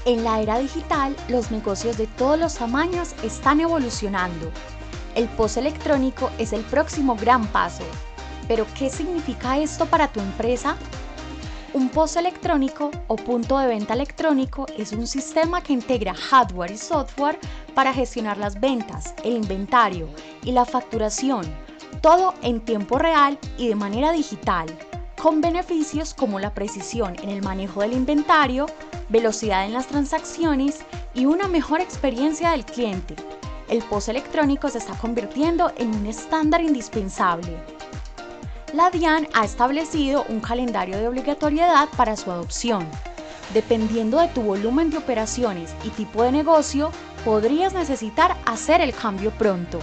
En la era digital, los negocios de todos los tamaños están evolucionando. El POS electrónico es el próximo gran paso. ¿Pero qué significa esto para tu empresa? Un POS electrónico o punto de venta electrónico es un sistema que integra hardware y software para gestionar las ventas, el inventario y la facturación, todo en tiempo real y de manera digital, con beneficios como la precisión en el manejo del inventario, velocidad en las transacciones y una mejor experiencia del cliente. El POS electrónico se está convirtiendo en un estándar indispensable. La DIAN ha establecido un calendario de obligatoriedad para su adopción. Dependiendo de tu volumen de operaciones y tipo de negocio, podrías necesitar hacer el cambio pronto.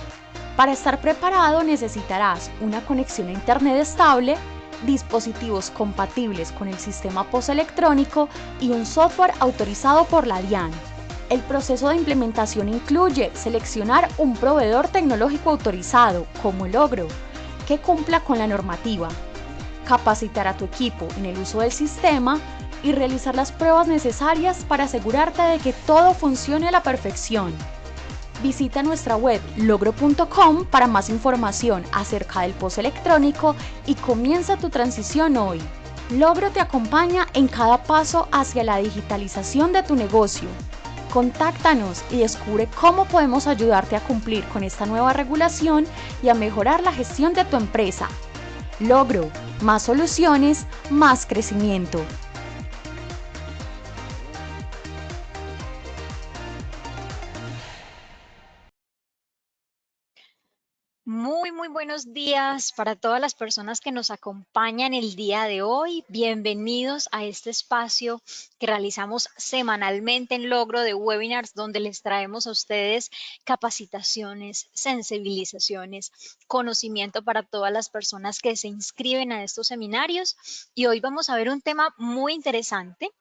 Para estar preparado necesitarás una conexión a Internet estable, dispositivos compatibles con el sistema POS electrónico y un software autorizado por la DIAN. El proceso de implementación incluye seleccionar un proveedor tecnológico autorizado, como Logro, que cumpla con la normativa, capacitar a tu equipo en el uso del sistema y realizar las pruebas necesarias para asegurarte de que todo funcione a la perfección. Visita nuestra web logro.com para más información acerca del POS electrónico y comienza tu transición hoy. Logro te acompaña en cada paso hacia la digitalización de tu negocio. Contáctanos y descubre cómo podemos ayudarte a cumplir con esta nueva regulación y a mejorar la gestión de tu empresa. Logro, más soluciones, más crecimiento. Muy buenos días para todas las personas que nos acompañan el día de hoy. Bienvenidos a este espacio que realizamos semanalmente en Logro de webinars, donde les traemos a ustedes capacitaciones, sensibilizaciones, conocimiento para todas las personas que se inscriben a estos seminarios. Y hoy vamos a ver un tema muy interesante.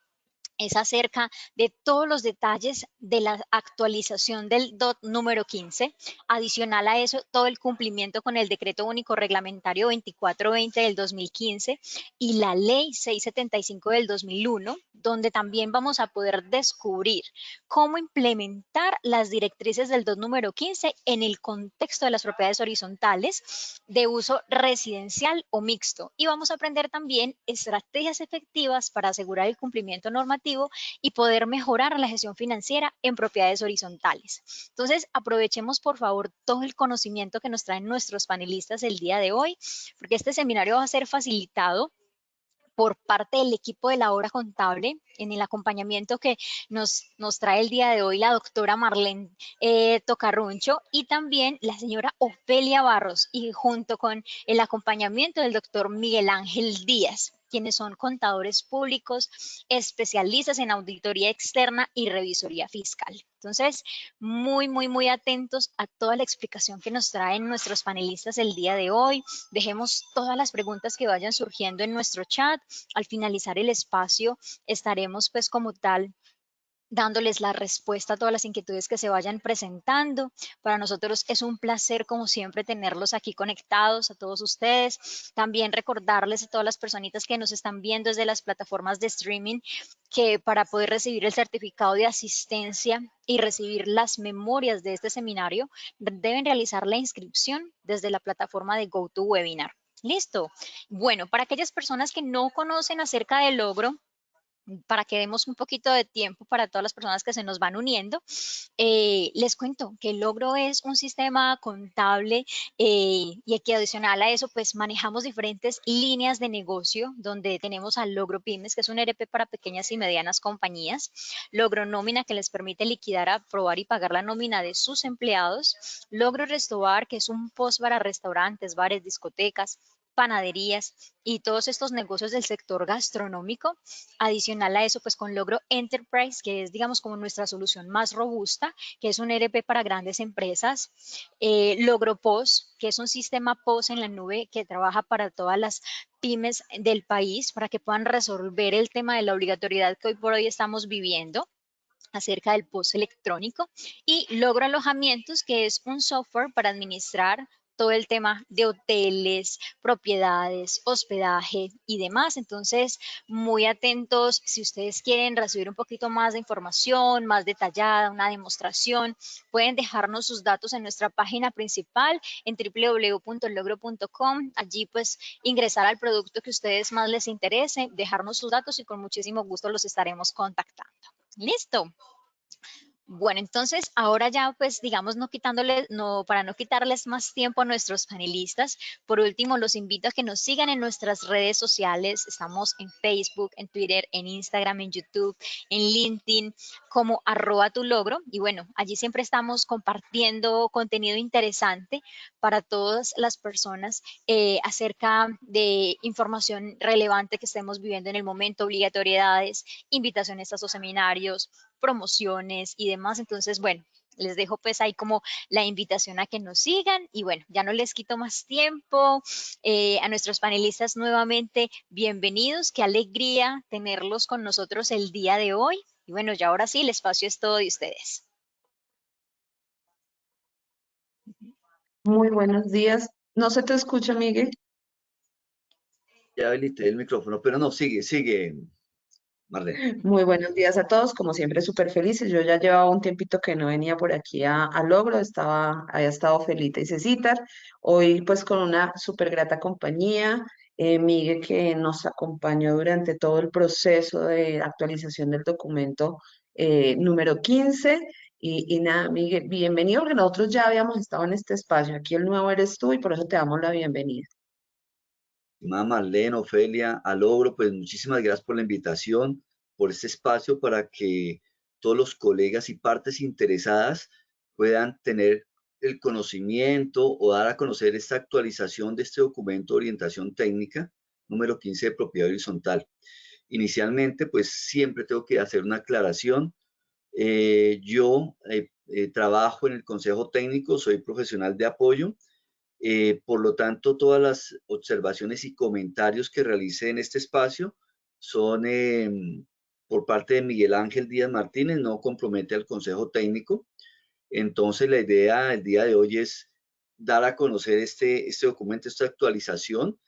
Es acerca de todos los detalles de la actualización del DOT número 15. Adicional a eso, todo el cumplimiento con el Decreto Único Reglamentario 2420 del 2015 y la Ley 675 del 2001, donde también vamos a poder descubrir cómo implementar las directrices del DOT número 15 en el contexto de las propiedades horizontales de uso residencial o mixto. Y vamos a aprender también estrategias efectivas para asegurar el cumplimiento normativo y poder mejorar la gestión financiera en propiedades horizontales. Entonces, aprovechemos por favor todo el conocimiento que nos traen nuestros panelistas el día de hoy, porque este seminario va a ser facilitado por parte del equipo de la obra contable en el acompañamiento que nos trae el día de hoy la doctora Marlene Tocarruncho y también la señora Ofelia Barros, y junto con el acompañamiento del doctor Miguel Ángel Díaz, quienes son contadores públicos, especialistas en auditoría externa y revisoría fiscal. Entonces, muy atentos a toda la explicación que nos traen nuestros panelistas el día de hoy. Dejemos todas las preguntas que vayan surgiendo en nuestro chat. Al finalizar el espacio, estaremos pues como tal dándoles la respuesta a todas las inquietudes que se vayan presentando. Para nosotros es un placer, como siempre, tenerlos aquí conectados a todos ustedes. También recordarles a todas las personitas que nos están viendo desde las plataformas de streaming que para poder recibir el certificado de asistencia y recibir las memorias de este seminario, deben realizar la inscripción desde la plataforma de GoToWebinar. ¿Listo? Bueno, para aquellas personas que no conocen acerca del Logro, para que demos un poquito de tiempo para todas las personas que se nos van uniendo, les cuento que el Logro es un sistema contable y que adicional a eso, pues manejamos diferentes líneas de negocio, donde tenemos al Logro Pymes, que es un ERP para pequeñas y medianas compañías, Logro Nómina, que les permite liquidar, aprobar y pagar la nómina de sus empleados, Logro Restobar, que es un POS para restaurantes, bares, discotecas, panaderías y todos estos negocios del sector gastronómico. Adicional a eso, pues con Logro Enterprise, que es, digamos, como nuestra solución más robusta, que es un ERP para grandes empresas. Logro POS, que es un sistema POS en la nube que trabaja para todas las pymes del país para que puedan resolver el tema de la obligatoriedad que hoy por hoy estamos viviendo acerca del POS electrónico. Y Logro Alojamientos, que es un software para administrar todo el tema de hoteles, propiedades, hospedaje y demás. Entonces, muy atentos si ustedes quieren recibir un poquito más de información, más detallada, una demostración, pueden dejarnos sus datos en nuestra página principal en www.logro.com. Allí pues ingresar al producto que a ustedes más les interese, dejarnos sus datos y con muchísimo gusto los estaremos contactando. Listo. Bueno, entonces ahora ya pues digamos para no quitarles más tiempo a nuestros panelistas, por último los invito a que nos sigan en nuestras redes sociales. Estamos en Facebook, en Twitter, en Instagram, en YouTube, en LinkedIn como @tulogro, y bueno, allí siempre estamos compartiendo contenido interesante para todas las personas acerca de información relevante que estemos viviendo en el momento, obligatoriedades, invitaciones a sus seminarios, promociones y demás. Entonces, bueno, les dejo pues ahí como la invitación a que nos sigan y bueno, ya no les quito más tiempo. A nuestros panelistas nuevamente, bienvenidos, qué alegría tenerlos con nosotros el día de hoy. Y bueno, ya ahora sí, el espacio es todo de ustedes. Muy buenos días. No se te escucha, Miguel. Ya habilité el micrófono, pero no, sigue, Marlene. Muy buenos días a todos. Como siempre, súper felices. Yo ya llevaba un tiempito que no venía por aquí a Logro. Había estado Felita y Cecitar. Hoy, pues, con una súper grata compañía. Miguel, que nos acompañó durante todo el proceso de actualización del documento número 15. Y nada, Miguel, bienvenido, porque nosotros ya habíamos estado en este espacio. Aquí el nuevo eres tú y por eso te damos la bienvenida. Estimada Marlene, Ofelia, Alogro, pues muchísimas gracias por la invitación, por este espacio para que todos los colegas y partes interesadas puedan tener el conocimiento o dar a conocer esta actualización de este documento de orientación técnica número 15 de propiedad horizontal. Inicialmente, pues siempre tengo que hacer una aclaración. Yo trabajo en el Consejo Técnico, soy profesional de apoyo. Por lo tanto, todas las observaciones y comentarios que realice en este espacio son por parte de Miguel Ángel Díaz Martínez, no compromete al Consejo Técnico. Entonces, la idea el día de hoy es dar a conocer este documento, esta actualización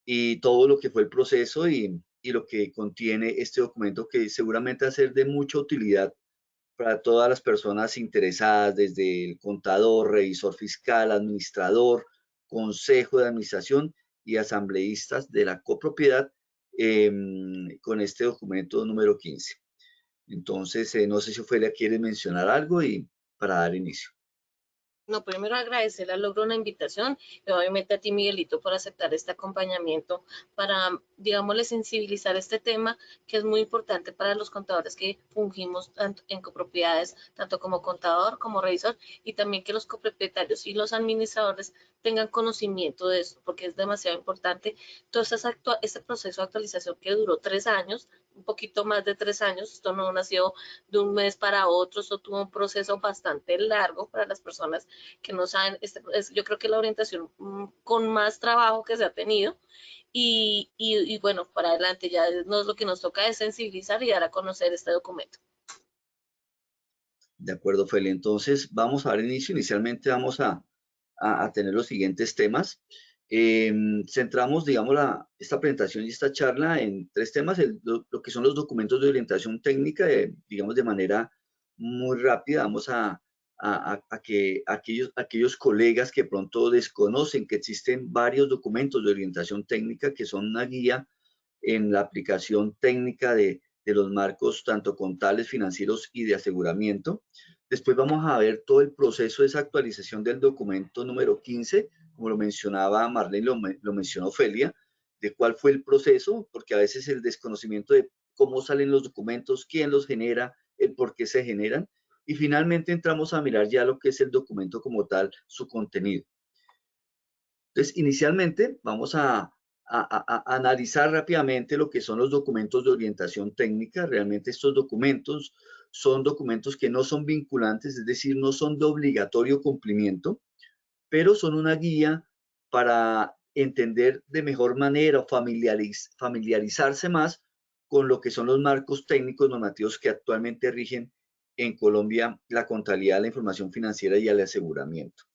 y todo lo que fue el proceso y lo que contiene este documento, que seguramente va a ser de mucha utilidad para todas las personas interesadas, desde el contador, revisor fiscal, administrador, consejo de administración y asambleístas de la copropiedad, con este documento número 15. Entonces, no sé si Ofelia quiere mencionar algo y para dar inicio. No, primero agradecerle a Logro una invitación y obviamente a ti, Miguelito, por aceptar este acompañamiento para, digámosle, sensibilizar este tema que es muy importante para los contadores que fungimos tanto en copropiedades, tanto como contador como revisor, y también que los copropietarios y los administradores tengan conocimiento de esto, porque es demasiado importante. Todo este proceso de actualización que duró 3 años, un poquito más de 3 años, esto no nació de un mes para otro, esto tuvo un proceso bastante largo para las personas que no saben, yo creo que la orientación con más trabajo que se ha tenido y bueno, para adelante ya lo que nos toca es sensibilizar y dar a conocer este documento. De acuerdo, Feli. Entonces, vamos a dar inicio. Inicialmente vamos a tener los siguientes temas. Centramos, digamos, esta presentación y esta charla en tres temas: lo que son los documentos de orientación técnica, digamos, de manera muy rápida. Vamos a que aquellos colegas que pronto desconocen que existen varios documentos de orientación técnica que son una guía en la aplicación técnica de los marcos tanto contables, financieros y de aseguramiento. Después vamos a ver todo el proceso de esa actualización del documento número 15, como lo mencionaba Marlene, lo mencionó Ofelia, de cuál fue el proceso, porque a veces el desconocimiento de cómo salen los documentos, quién los genera, el por qué se generan. Y finalmente entramos a mirar ya lo que es el documento como tal, su contenido. Entonces, inicialmente vamos a analizar rápidamente lo que son los documentos de orientación técnica. Realmente estos documentos son documentos que no son vinculantes, es decir, no son de obligatorio cumplimiento, pero son una guía para entender de mejor manera o familiarizarse más con lo que son los marcos técnicos normativos que actualmente rigen en Colombia la contabilidad, la información financiera y el aseguramiento.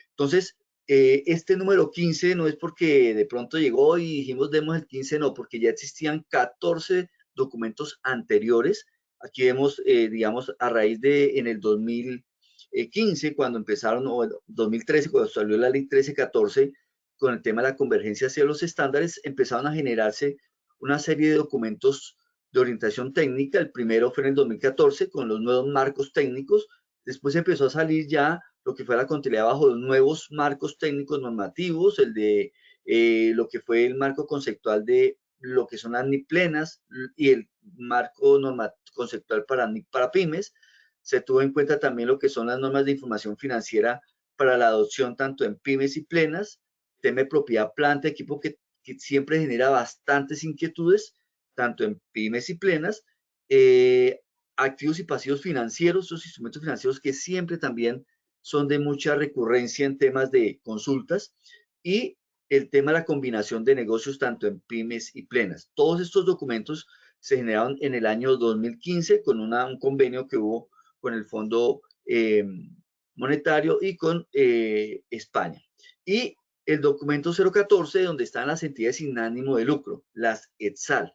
Entonces, Este número 15 no es porque de pronto llegó y dijimos demos el 15, no, porque ya existían 14 documentos anteriores. Aquí vemos, digamos, a raíz de en el 2015, cuando empezaron, o 2013, cuando salió la ley 1314, con el tema de la convergencia hacia los estándares, empezaron a generarse una serie de documentos de orientación técnica. El primero fue en el 2014 con los nuevos marcos técnicos. Después empezó a salir ya lo que fue la contabilidad bajo los nuevos marcos técnicos normativos, el de lo que fue el marco conceptual de lo que son las NIC plenas y el marco conceptual para pymes. Se tuvo en cuenta también lo que son las normas de información financiera para la adopción tanto en pymes y plenas, tema de propiedad, planta, equipo que siempre genera bastantes inquietudes, tanto en pymes y plenas, activos y pasivos financieros, esos instrumentos financieros que siempre también son de mucha recurrencia en temas de consultas, y el tema de la combinación de negocios tanto en pymes y plenas. Todos estos documentos se generaron en el año 2015 con un convenio que hubo con el Fondo Monetario y con España. Y el documento 014, donde están las entidades sin ánimo de lucro, las ETSAL.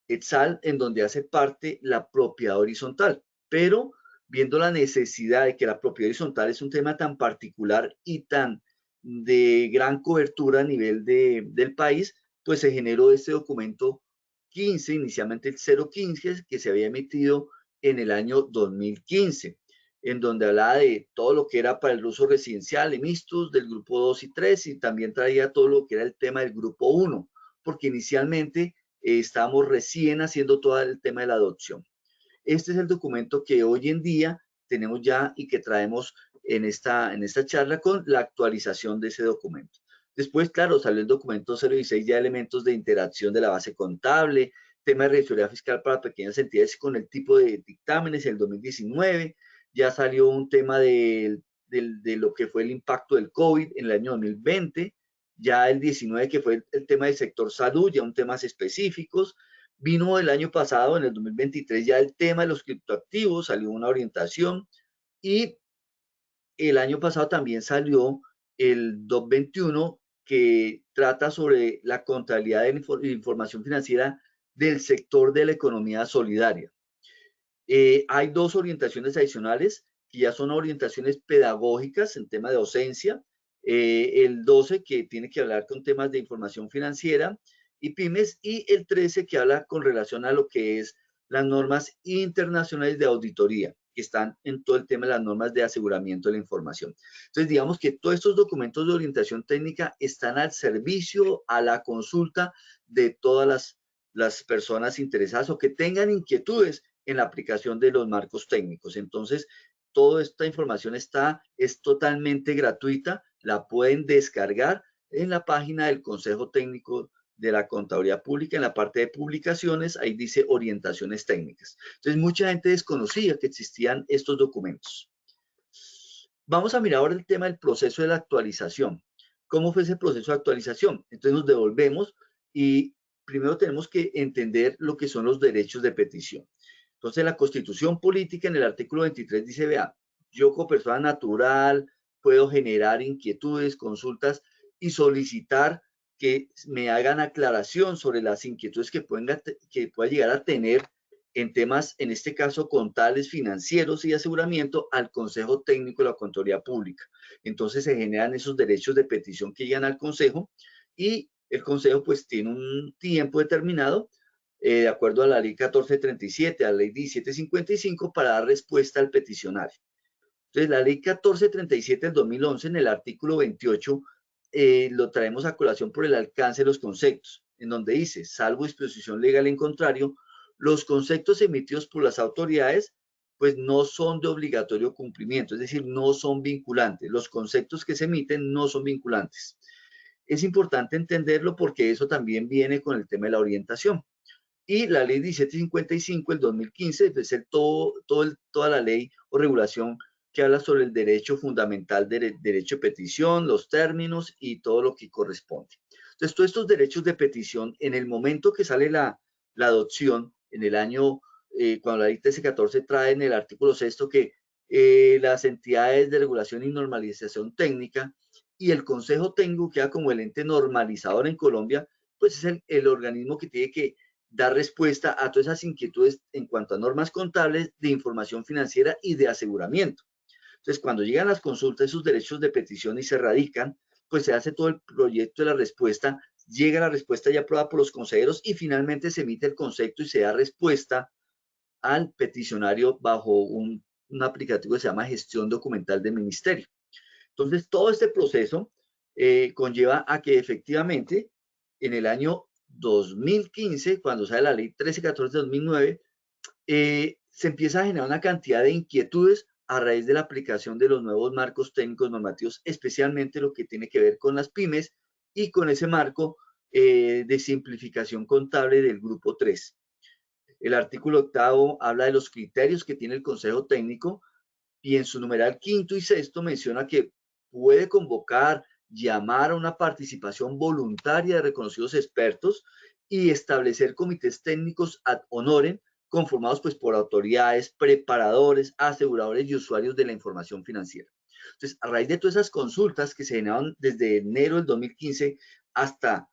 ETSAL, en donde hace parte la propiedad horizontal, pero viendo la necesidad de que la propiedad horizontal es un tema tan particular y tan de gran cobertura a nivel del país, pues se generó este documento 15, inicialmente el 015, que se había emitido en el año 2015, en donde hablaba de todo lo que era para el uso residencial y mixtos del grupo 2 y 3, y también traía todo lo que era el tema del grupo 1, porque inicialmente estamos recién haciendo todo el tema de la adopción. Este es el documento que hoy en día tenemos ya y que traemos en esta charla con la actualización de ese documento. Después, claro, salió el documento 016, ya elementos de interacción de la base contable, tema de revisoría fiscal para pequeñas entidades con el tipo de dictámenes en el 2019, ya salió un tema de lo que fue el impacto del COVID en el año 2020, ya el 19 que fue el tema del sector salud, ya un temas específicos. Vino el año pasado, en el 2023, ya el tema de los criptoactivos, salió una orientación, y el año pasado también salió el 221 que trata sobre la contabilidad de información financiera del sector de la economía solidaria. Hay dos orientaciones adicionales que ya son orientaciones pedagógicas en tema de docencia. El 12 que tiene que hablar con temas de información financiera y pymes, y el 13 que habla con relación a lo que es las normas internacionales de auditoría, que están en todo el tema de las normas de aseguramiento de la información. Entonces, digamos que todos estos documentos de orientación técnica están al servicio, a la consulta de todas las personas interesadas o que tengan inquietudes en la aplicación de los marcos técnicos. Entonces, toda esta información es totalmente gratuita, la pueden descargar en la página del Consejo Técnico de la Contaduría Pública, en la parte de publicaciones, ahí dice orientaciones técnicas. Entonces, mucha gente desconocía que existían estos documentos. Vamos a mirar ahora el tema del proceso de la actualización. ¿Cómo fue ese proceso de actualización? Entonces nos devolvemos y primero tenemos que entender lo que son los derechos de petición. Entonces, la Constitución Política en el artículo 23 dice, vea, yo como persona natural puedo generar inquietudes, consultas y solicitar que me hagan aclaración sobre las inquietudes que pueda llegar a tener en temas, en este caso, contables, financieros y de aseguramiento al Consejo Técnico de la Contaduría Pública. Entonces, se generan esos derechos de petición que llegan al Consejo, y el Consejo pues tiene un tiempo determinado de acuerdo a la ley 1437, a la ley 1755, para dar respuesta al peticionario. Entonces, la ley 1437 del 2011, en el artículo 28, lo traemos a colación por el alcance de los conceptos, en donde dice, salvo disposición legal en contrario, los conceptos emitidos por las autoridades pues no son de obligatorio cumplimiento, es decir, no son vinculantes. Los conceptos que se emiten no son vinculantes. Es importante entenderlo porque eso también viene con el tema de la orientación. Y la ley 1755 del 2015 es toda la ley o regulación que habla sobre el derecho fundamental, derecho de petición, los términos y todo lo que corresponde. Entonces, todos estos derechos de petición, en el momento que sale la adopción, en el año, cuando la ley 1314 trae en el artículo 6 que las entidades de regulación y normalización técnica y el Consejo Técnico queda como el ente normalizador en Colombia, pues es el organismo que tiene que dar respuesta a todas esas inquietudes en cuanto a normas contables, de información financiera y de aseguramiento. Entonces, cuando llegan las consultas, esos derechos de petición y se radican, pues se hace todo el proyecto de la respuesta, llega la respuesta ya aprobada por los consejeros y finalmente se emite el concepto y se da respuesta al peticionario bajo un aplicativo que se llama gestión documental del ministerio. Entonces, todo este proceso conlleva a que efectivamente en el año 2015, cuando sale la ley 1314 de 2009, se empieza a generar una cantidad de inquietudes a raíz de la aplicación de los nuevos marcos técnicos normativos, especialmente lo que tiene que ver con las pymes y con ese marco de simplificación contable del grupo 3. El artículo 8 habla de los criterios que tiene el Consejo Técnico y en su numeral 5º y 6º menciona que puede convocar, llamar a una participación voluntaria de reconocidos expertos y establecer comités técnicos ad honorem conformados pues por autoridades, preparadores, aseguradores y usuarios de la información financiera. Entonces, a raíz de todas esas consultas que se generaron desde enero del 2015 hasta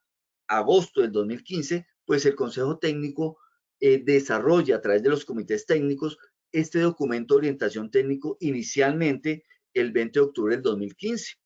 agosto del 2015, pues el Consejo Técnico desarrolla a través de los comités técnicos este documento de orientación técnico inicialmente el 20 de octubre del 2015.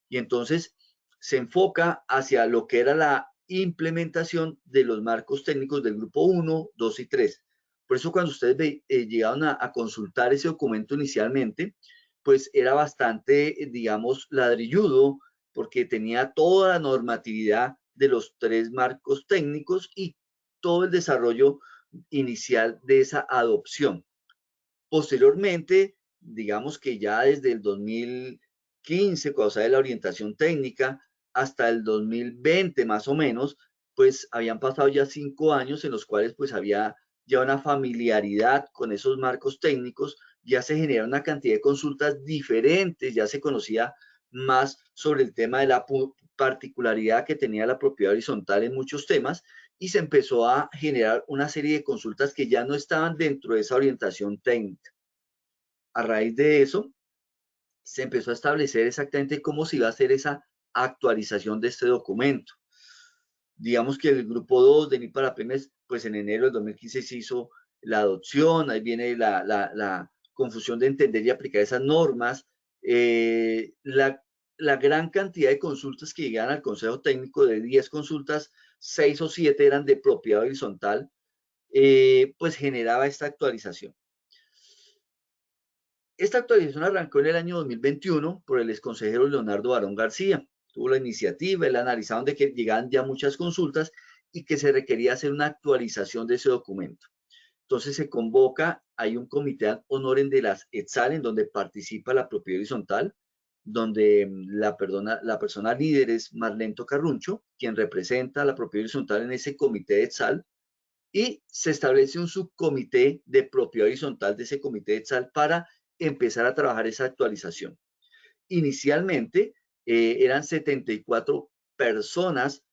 Y entonces se enfoca hacia lo que era la implementación de los marcos técnicos del grupo 1, 2 y 3. Por eso cuando ustedes llegaron a consultar ese documento inicialmente, pues era bastante, digamos, ladrilludo, porque tenía toda la normatividad de los 3 marcos técnicos y todo el desarrollo inicial de esa adopción. Posteriormente, digamos que ya desde el 2015, cuando sale la orientación técnica, hasta el 2020 más o menos, pues habían pasado ya 5 años en los cuales pues había ya una familiaridad con esos marcos técnicos, ya se genera una cantidad de consultas diferentes, ya se conocía más sobre el tema de la particularidad que tenía la propiedad horizontal en muchos temas y se empezó a generar una serie de consultas que ya no estaban dentro de esa orientación técnica. A raíz de eso, se empezó a establecer exactamente cómo se iba a hacer esa actualización de este documento. Digamos que el grupo 2 de NIP para pymes, pues en enero del 2015 se hizo la adopción, ahí viene la confusión de entender y aplicar esas normas, la gran cantidad de consultas que llegaban al Consejo Técnico, de 10 consultas, 6 o 7 eran de propiedad horizontal, pues generaba esta actualización. Esta actualización arrancó en el año 2021 por el exconsejero Leonardo Barón García. Tuvo la iniciativa, él analizaron de que llegaban ya muchas consultas y que se requería hacer una actualización de ese documento. Entonces se convoca, hay un comité ad honorem de las ETSAL en donde participa la propiedad horizontal, donde la persona líder es Marlento Carruncho, quien representa a la propiedad horizontal en ese comité de ETSAL, y se establece un subcomité de propiedad horizontal de ese comité de ETSAL para empezar a trabajar esa actualización. Inicialmente eran 74 personas,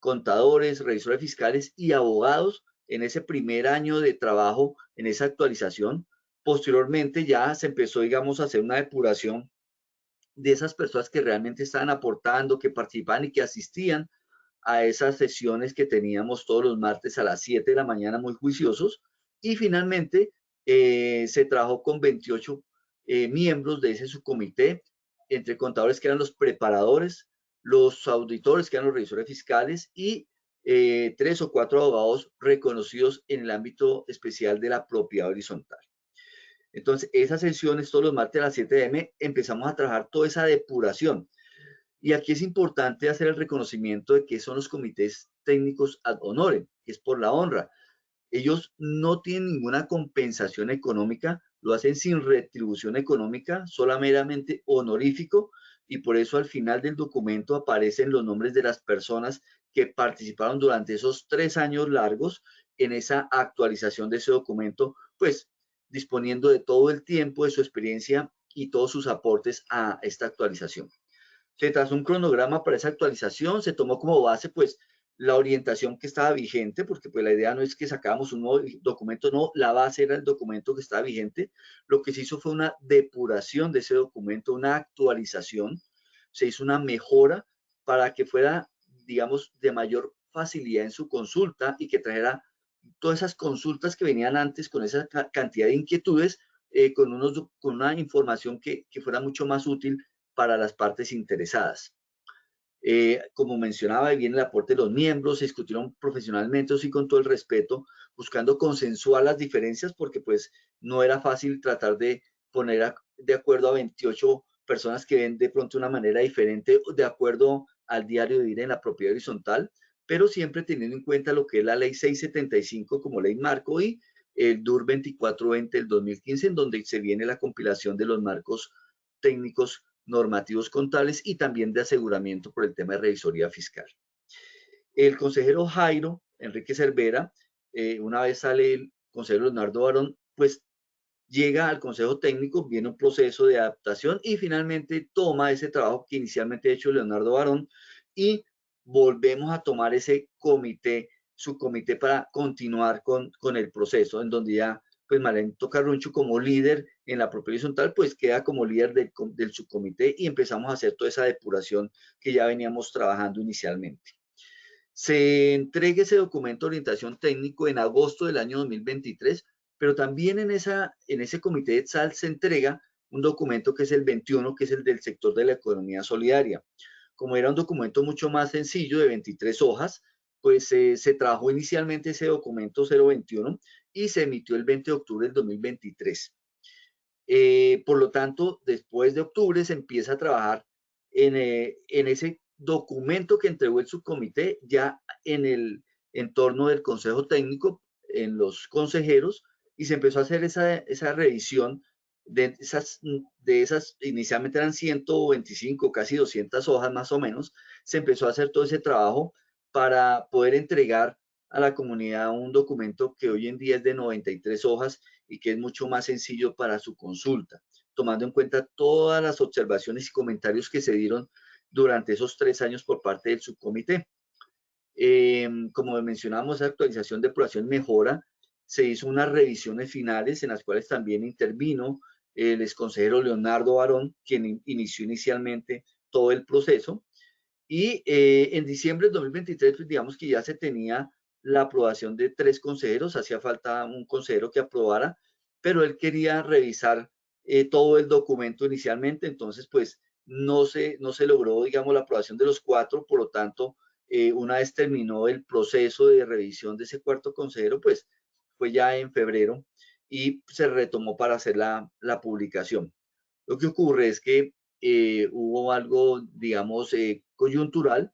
contadores, revisores fiscales y abogados en ese primer año de trabajo en esa actualización. Posteriormente ya se empezó, digamos, a hacer una depuración de esas personas que realmente estaban aportando, que participaban y que asistían a esas sesiones que teníamos todos los martes a las 7 de la mañana muy juiciosos. Y finalmente se trabajó con 28 miembros de ese subcomité, entre contadores que eran los preparadores, los auditores que eran los revisores fiscales y 3 o 4 abogados reconocidos en el ámbito especial de la propiedad horizontal. Entonces, esas sesiones todos los martes a las 7 m empezamos a trabajar toda esa depuración. Y aquí es importante hacer el reconocimiento de que son los comités técnicos ad honorem, que es por la honra. Ellos no tienen ninguna compensación económica, lo hacen sin retribución económica, solo meramente honorífico, y por eso al final del documento aparecen los nombres de las personas que participaron durante esos 3 años largos en esa actualización de ese documento, pues disponiendo de todo el tiempo, de su experiencia y todos sus aportes a esta actualización. Se trazó un cronograma para esa actualización, se tomó como base pues la orientación que estaba vigente, porque pues la idea no es que sacáramos un nuevo documento, no, la base era el documento que estaba vigente. Lo que se hizo fue una depuración de ese documento, una actualización. se hizo una mejora para que fuera, digamos, de mayor facilidad en su consulta y que trajera todas esas consultas que venían antes con esa cantidad de inquietudes, con una información que fuera mucho más útil para las partes interesadas. Como mencionaba, ahí viene el aporte de los miembros, se discutieron profesionalmente y con todo el respeto, buscando consensuar las diferencias, porque pues no era fácil tratar de poner de acuerdo a 28 personas que ven de pronto una manera diferente de acuerdo al diario vivir en la propiedad horizontal, pero siempre teniendo en cuenta lo que es la ley 675 como ley marco y el DUR 2420 del 2015, en donde se viene la compilación de los marcos técnicos normativos contables y también de aseguramiento por el tema de revisoría fiscal. El consejero Jairo Enrique Cervera, una vez sale el consejero Leonardo Barón, pues llega al consejo técnico, viene un proceso de adaptación y finalmente toma ese trabajo que inicialmente ha hecho Leonardo Barón y volvemos a tomar ese comité, subcomité para continuar con el proceso, en donde ya pues Marlene Carruncho como líder en la propiedad horizontal pues queda como líder del subcomité y empezamos a hacer toda esa depuración que ya veníamos trabajando inicialmente. Se entrega ese documento de orientación técnico en agosto del año 2023, pero también en ese comité de ETSAL se entrega un documento que es el 21, que es el del sector de la economía solidaria. Como era un documento mucho más sencillo, de 23 hojas, pues se trabajó inicialmente ese documento 021 y se emitió el 20 de octubre del 2023. Por lo tanto, después de octubre se empieza a trabajar en ese documento que entregó el subcomité ya en el entorno del consejo técnico, en los consejeros, y se empezó a hacer esa revisión de esas, inicialmente eran 125, casi 200 hojas más o menos, se empezó a hacer todo ese trabajo para poder entregar a la comunidad un documento que hoy en día es de 93 hojas y que es mucho más sencillo para su consulta, tomando en cuenta todas las observaciones y comentarios que se dieron durante esos 3 años por parte del subcomité. Como mencionamos, esa actualización, depuración, mejora, se hizo unas revisiones finales en las cuales también intervino el exconsejero Leonardo Barón, quien inició inicialmente todo el proceso. Y en diciembre del 2023, pues digamos que ya se tenía la aprobación de 3 consejeros, hacía falta un consejero que aprobara, pero él quería revisar todo el documento inicialmente, entonces pues no se logró, digamos, la aprobación de los 4, por lo tanto, una vez terminó el proceso de revisión de ese 4º consejero, pues fue ya en febrero y se retomó para hacer la publicación. Lo que ocurre es que hubo algo, digamos, coyuntural,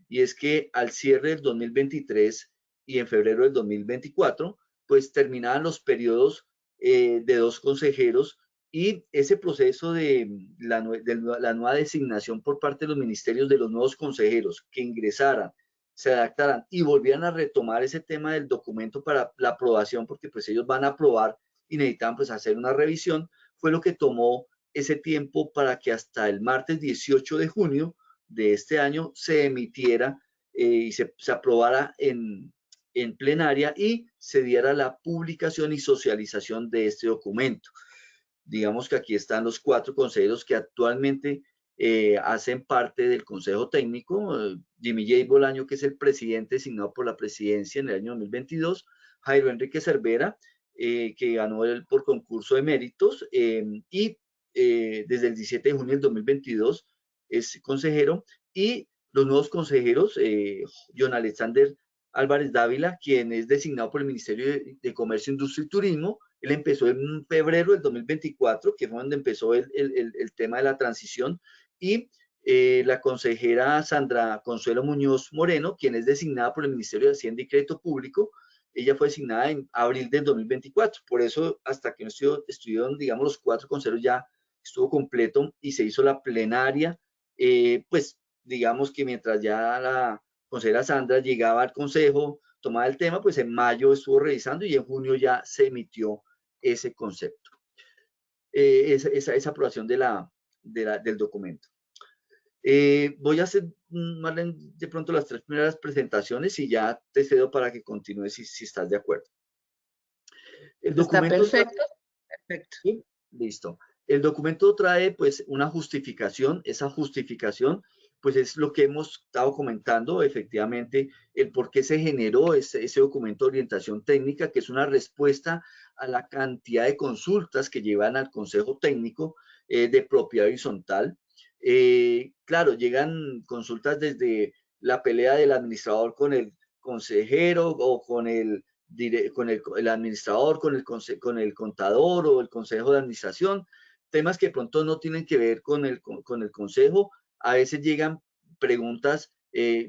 y es que al cierre del 2023 y en febrero del 2024, pues terminaban los periodos de 2 consejeros y ese proceso de la nueva designación por parte de los ministerios de los nuevos consejeros que ingresaran, se adaptaran y volvieran a retomar ese tema del documento para la aprobación, porque pues ellos van a aprobar y necesitan pues hacer una revisión, fue lo que tomó ese tiempo para que hasta el martes 18 de junio de este año se emitiera y se aprobara en plenaria y se diera la publicación y socialización de este documento. Digamos que aquí están los 4 consejeros que actualmente hacen parte del Consejo Técnico. Jimmy J. Bolaño, que es el presidente designado por la presidencia en el año 2022, Jairo Enrique Cervera, que ganó por concurso de méritos, y desde el 17 de junio del 2022 es consejero, y los nuevos consejeros, John Alexander Álvarez Dávila, quien es designado por el Ministerio de Comercio, Industria y Turismo. Él empezó en febrero del 2024, que fue donde empezó el tema de la transición, y la consejera Sandra Consuelo Muñoz Moreno, quien es designada por el Ministerio de Hacienda y Crédito Público. Ella fue designada en abril del 2024, por eso hasta que no estuvieron, digamos, los 4 consejeros ya estuvo completo y se hizo la plenaria, pues digamos que mientras ya la consejera Sandra llegaba al consejo, tomaba el tema, pues en mayo estuvo revisando y en junio ya se emitió ese concepto, esa aprobación del documento. Voy a hacer, Marlene, de pronto las 3 primeras presentaciones y ya te cedo para que continúes si estás de acuerdo. El documento está perfecto. ¿Sí? Listo. El documento trae pues una justificación, esa justificación pues es lo que hemos estado comentando, efectivamente, el por qué se generó ese documento de orientación técnica, que es una respuesta a la cantidad de consultas que llevan al Consejo Técnico de Propiedad Horizontal. Claro, llegan consultas desde la pelea del administrador con el consejero o con el administrador, con el contador o el consejo de administración, temas que pronto no tienen que ver con el consejo. A veces llegan preguntas,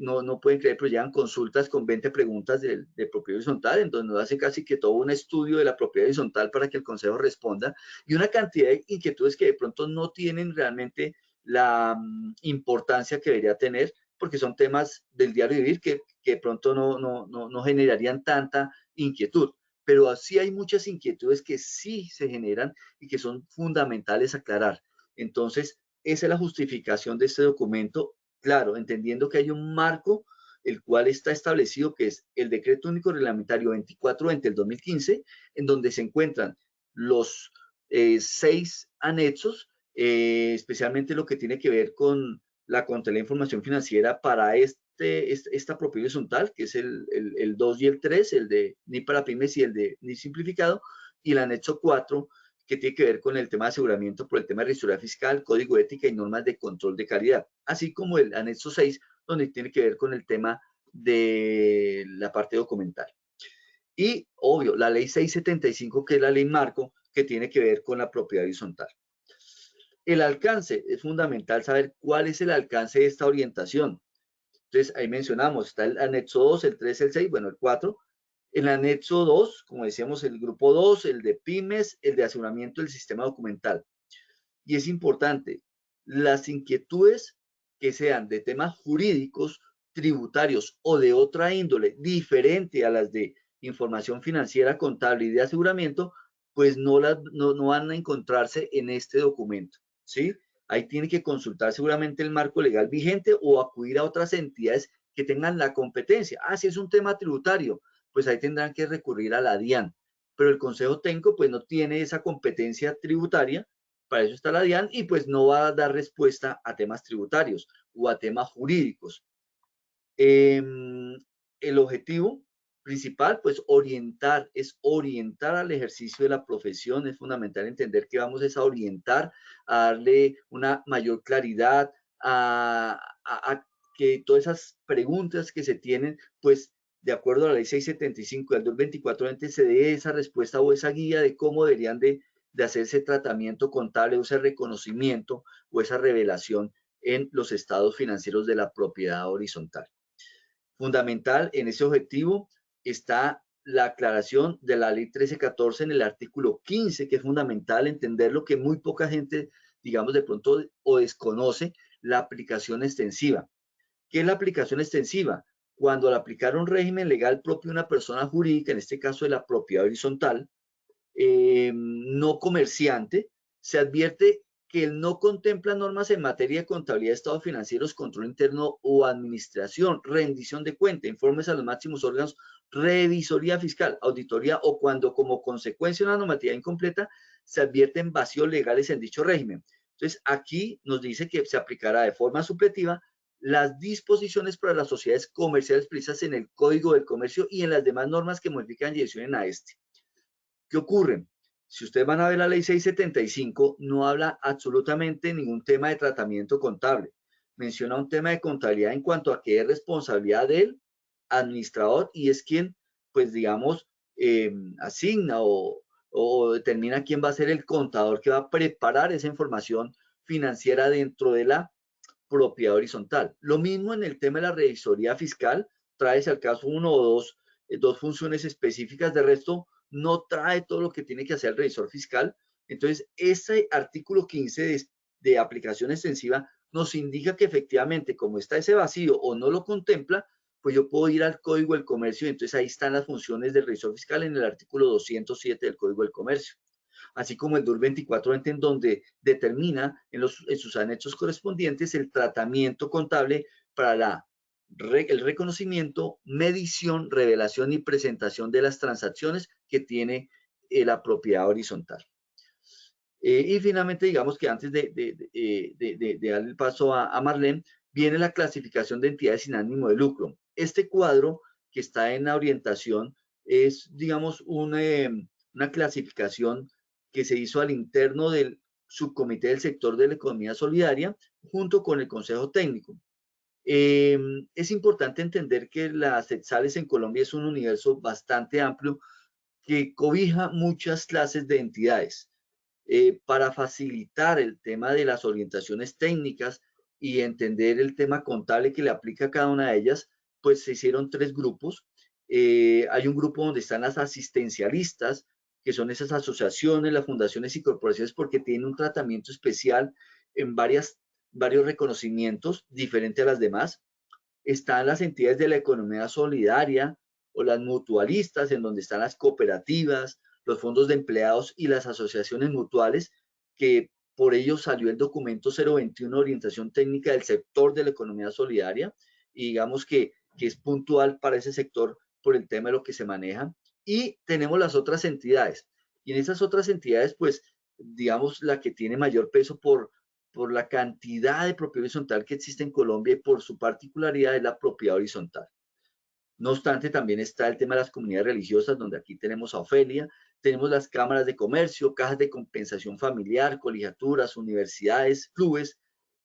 no pueden creer, pero llegan consultas con 20 preguntas de propiedad horizontal, en donde nos hace casi que todo un estudio de la propiedad horizontal para que el consejo responda, y una cantidad de inquietudes que de pronto no tienen realmente la importancia que debería tener, porque son temas del diario vivir que de pronto no generarían tanta inquietud. Pero sí hay muchas inquietudes que sí se generan y que son fundamentales aclarar. Entonces, esa es la justificación de este documento, claro, entendiendo que hay un marco el cual está establecido, que es el Decreto Único Reglamentario 2420 del 2015, en donde se encuentran los 6 anexos, especialmente lo que tiene que ver con la contabilidad de información financiera para esta propiedad horizontal, que es el 2 y el 3, el de NI para pymes y el de NI simplificado, y el anexo 4, que tiene que ver con el tema de aseguramiento por el tema de registraduría fiscal, código de ética y normas de control de calidad, así como el anexo 6, donde tiene que ver con el tema de la parte documental. Y, obvio, la ley 675, que es la ley marco, que tiene que ver con la propiedad horizontal. El alcance, es fundamental saber cuál es el alcance de esta orientación. Entonces, ahí mencionamos, está el anexo 2, el 3, el 6, bueno, el 4. El anexo 2, como decíamos, el grupo 2, el de pymes, el de aseguramiento del sistema documental. Y es importante, las inquietudes que sean de temas jurídicos, tributarios o de otra índole diferente a las de información financiera, contable y de aseguramiento, pues no van a encontrarse en este documento, ¿sí? Ahí tiene que consultar seguramente el marco legal vigente o acudir a otras entidades que tengan la competencia. Si es un tema tributario, pues ahí tendrán que recurrir a la DIAN. Pero el Consejo Técnico pues no tiene esa competencia tributaria, para eso está la DIAN, y pues no va a dar respuesta a temas tributarios o a temas jurídicos. El objetivo principal, pues es orientar al ejercicio de la profesión. Es fundamental entender que vamos a orientar, a darle una mayor claridad, a que todas esas preguntas que se tienen, pues de acuerdo a la ley 675 del 2024, se dé esa respuesta o esa guía de cómo deberían de hacer ese tratamiento contable o ese reconocimiento o esa revelación en los estados financieros de la propiedad horizontal. Fundamental en ese objetivo está la aclaración de la ley 1314 en el artículo 15, que es fundamental entenderlo, que muy poca gente, digamos, de pronto o desconoce la aplicación extensiva. ¿Qué es la aplicación extensiva? Cuando al aplicar un régimen legal propio de una persona jurídica, en este caso de la propiedad horizontal, no comerciante, se advierte que él no contempla normas en materia de contabilidad de estados financieros, control interno o administración, rendición de cuenta, informes a los máximos órganos, revisoría fiscal, auditoría, o cuando como consecuencia de una normatividad incompleta se advierten vacíos legales en dicho régimen. Entonces, aquí nos dice que se aplicará de forma supletiva las disposiciones para las sociedades comerciales precisas en el Código del Comercio y en las demás normas que modifican y adicionen a este. ¿Qué ocurre? Si ustedes van a ver la ley 675, no habla absolutamente ningún tema de tratamiento contable. Menciona un tema de contabilidad en cuanto a que es responsabilidad del administrador y es quien, pues digamos, asigna o determina quién va a ser el contador que va a preparar esa información financiera dentro de la propiedad horizontal. Lo mismo en el tema de la revisoría fiscal, traes al caso uno o dos funciones específicas, de resto no trae todo lo que tiene que hacer el revisor fiscal. Entonces, ese artículo 15 de aplicación extensiva nos indica que efectivamente, como está ese vacío o no lo contempla, pues yo puedo ir al Código del Comercio y entonces ahí están las funciones del revisor fiscal en el artículo 207 del Código del Comercio. Así como el DUR 2420, en donde determina en sus anexos correspondientes el tratamiento contable para el reconocimiento, medición, revelación y presentación de las transacciones que tiene la propiedad horizontal. Y finalmente, digamos que antes de darle el paso a Marlene, viene la clasificación de entidades sin ánimo de lucro. Este cuadro que está en la orientación es, digamos, una clasificación que se hizo al interno del subcomité del sector de la economía solidaria junto con el Consejo Técnico. Es importante entender que las CETSALes en Colombia es un universo bastante amplio que cobija muchas clases de entidades. Para facilitar el tema de las orientaciones técnicas y entender el tema contable que le aplica a cada una de ellas, pues se hicieron 3 grupos. Hay un grupo donde están las asistencialistas, que son esas asociaciones, las fundaciones y corporaciones, porque tienen un tratamiento especial en varios reconocimientos diferentes a las demás. Están las entidades de la economía solidaria o las mutualistas, en donde están las cooperativas, los fondos de empleados y las asociaciones mutuales, que por ello salió el documento 021 orientación técnica del sector de la economía solidaria, y digamos que es puntual para ese sector por el tema de lo que se maneja. Y tenemos las otras entidades, y en esas otras entidades, pues, digamos, la que tiene mayor peso por la cantidad de propiedad horizontal que existe en Colombia y por su particularidad es la propiedad horizontal. No obstante, también está el tema de las comunidades religiosas, donde aquí tenemos a Ofelia, tenemos las cámaras de comercio, cajas de compensación familiar, colegiaturas, universidades, clubes,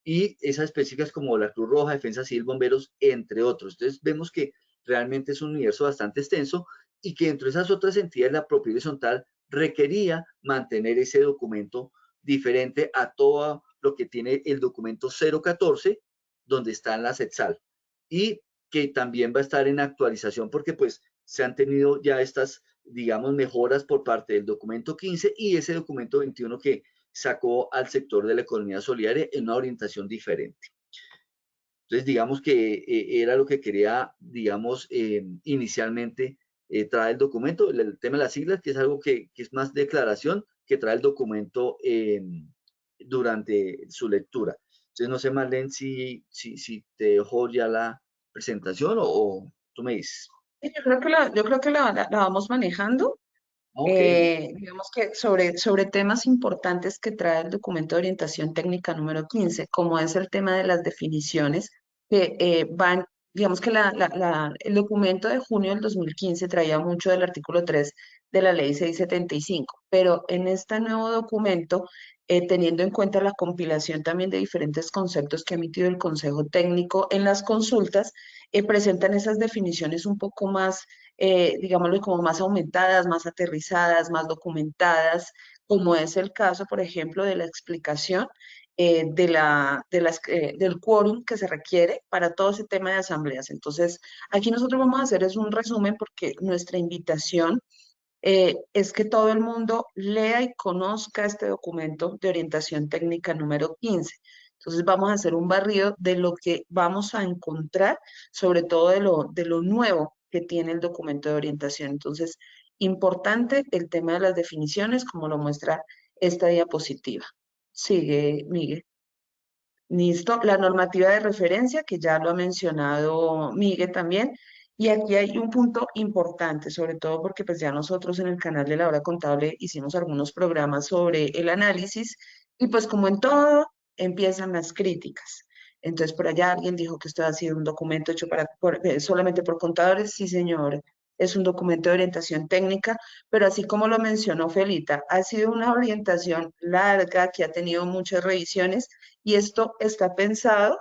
y esas específicas como la Cruz Roja, Defensa Civil, Bomberos, entre otros. Entonces vemos que realmente es un universo bastante extenso y que dentro de esas otras entidades la propiedad horizontal requería mantener ese documento diferente a todo lo que tiene el documento 014, donde están las ETSAL. Y que también va a estar en actualización porque pues se han tenido ya estas, digamos, mejoras por parte del documento 15 y ese documento 21 que sacó al sector de la economía solidaria en una orientación diferente. Entonces, digamos que era lo que quería, digamos, inicialmente trae el documento, el tema de las siglas, que es algo que es más declaración que trae el documento durante su lectura. Entonces, no sé, Marlene, si te dejo ya la presentación o tú me dices. Yo creo que la vamos manejando. Ok, Digamos que sobre temas importantes que trae el documento de orientación técnica número 15, como es el tema de las definiciones, que van, digamos que el documento de junio del 2015 traía mucho del artículo 3 de la ley 675, pero en este nuevo documento, teniendo en cuenta la compilación también de diferentes conceptos que ha emitido el Consejo Técnico en las consultas, presentan esas definiciones un poco más digámoslo, como más aumentadas, más aterrizadas, más documentadas, como es el caso, por ejemplo, de la explicación del quórum que se requiere para todo ese tema de asambleas. Entonces, aquí nosotros vamos a hacer es un resumen porque nuestra invitación es que todo el mundo lea y conozca este documento de orientación técnica número 15. Entonces vamos a hacer un barrido de lo que vamos a encontrar, sobre todo de lo nuevo que tiene el documento de orientación. Entonces, importante el tema de las definiciones, como lo muestra esta diapositiva. Sigue, Miguel. Listo, la normativa de referencia, que ya lo ha mencionado Miguel también, y aquí hay un punto importante, sobre todo porque pues ya nosotros en el canal de la hora contable hicimos algunos programas sobre el análisis, y pues como en todo, empiezan las críticas. Entonces por allá alguien dijo que esto ha sido un documento hecho solamente por contadores, sí señor, es un documento de orientación técnica, pero así como lo mencionó Felita, ha sido una orientación larga que ha tenido muchas revisiones y esto está pensado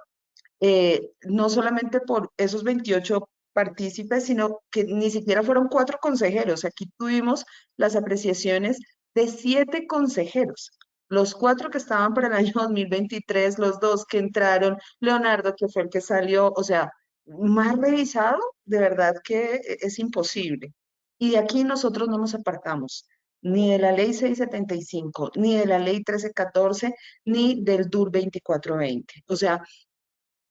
no solamente por esos 28 partícipes, sino que ni siquiera fueron 4 consejeros. Aquí tuvimos las apreciaciones de 7 consejeros. Los 4 que estaban para el año 2023, los 2 que entraron, Leonardo, que fue el que salió, o sea, más revisado, de verdad que es imposible. Y de aquí nosotros no nos apartamos ni de la ley 675, ni de la ley 1314, ni del DUR 2420. O sea,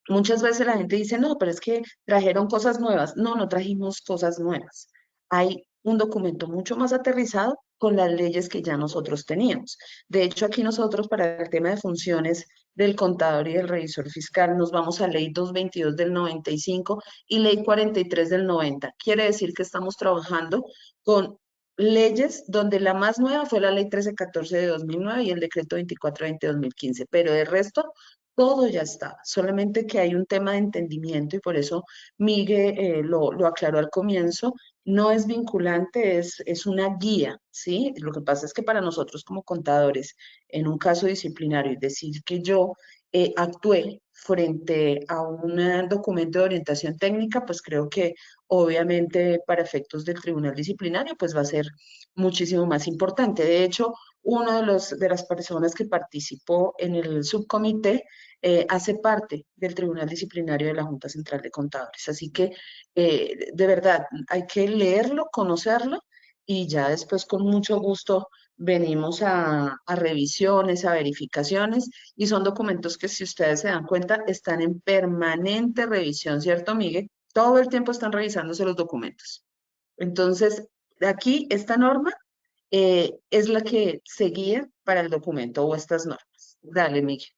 muchas veces la gente dice, no, pero es que trajeron cosas nuevas. No, no trajimos cosas nuevas. Hay un documento mucho más aterrizado con las leyes que ya nosotros teníamos. De hecho, aquí nosotros para el tema de funciones del contador y del revisor fiscal nos vamos a ley 222 del 95 y ley 43 del 90. Quiere decir que estamos trabajando con leyes donde la más nueva fue la Ley 1314 de 2009 y el Decreto 2420 de 2015, pero de resto todo ya está, solamente que hay un tema de entendimiento y por eso Miguel lo aclaró al comienzo, no es vinculante, es una guía, ¿sí? Lo que pasa es que para nosotros como contadores, en un caso disciplinario, decir que yo actué frente a un documento de orientación técnica, pues creo que obviamente para efectos del tribunal disciplinario, pues va a ser muchísimo más importante. De hecho, uno de las personas que participó en el subcomité hace parte del tribunal disciplinario de la Junta Central de Contadores. Así que, de verdad, hay que leerlo, conocerlo y ya después con mucho gusto venimos a revisiones, a verificaciones y son documentos que si ustedes se dan cuenta están en permanente revisión, ¿cierto, Miguel? Todo el tiempo están revisándose los documentos. Entonces, aquí esta norma es la que se guía para el documento o estas normas. Dale, Miguel.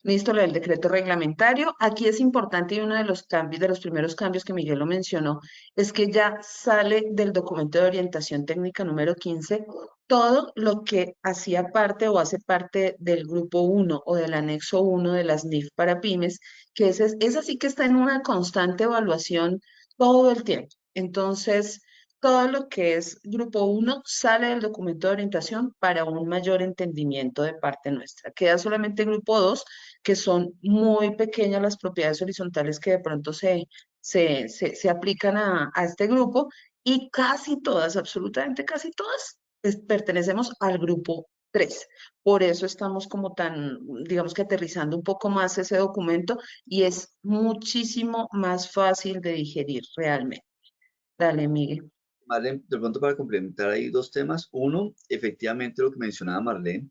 Listo, lo del decreto reglamentario. Aquí es importante y uno de los cambios, de los primeros cambios que Miguel lo mencionó, es que ya sale del documento de orientación técnica número 15 todo lo que hacía parte o hace parte del grupo 1 o del anexo 1 de las NIF para pymes, que es así que está en una constante evaluación todo el tiempo. Entonces, todo lo que es grupo 1 sale del documento de orientación para un mayor entendimiento de parte nuestra. Queda solamente grupo 2 que son muy pequeñas las propiedades horizontales que de pronto se aplican a este grupo y casi todas, absolutamente casi todas, pertenecemos al grupo 3. Por eso estamos como tan, digamos que aterrizando un poco más ese documento y es muchísimo más fácil de digerir realmente. Dale, Miguel. Marlene, de pronto para complementar ahí dos temas. Uno, efectivamente lo que mencionaba Marlene,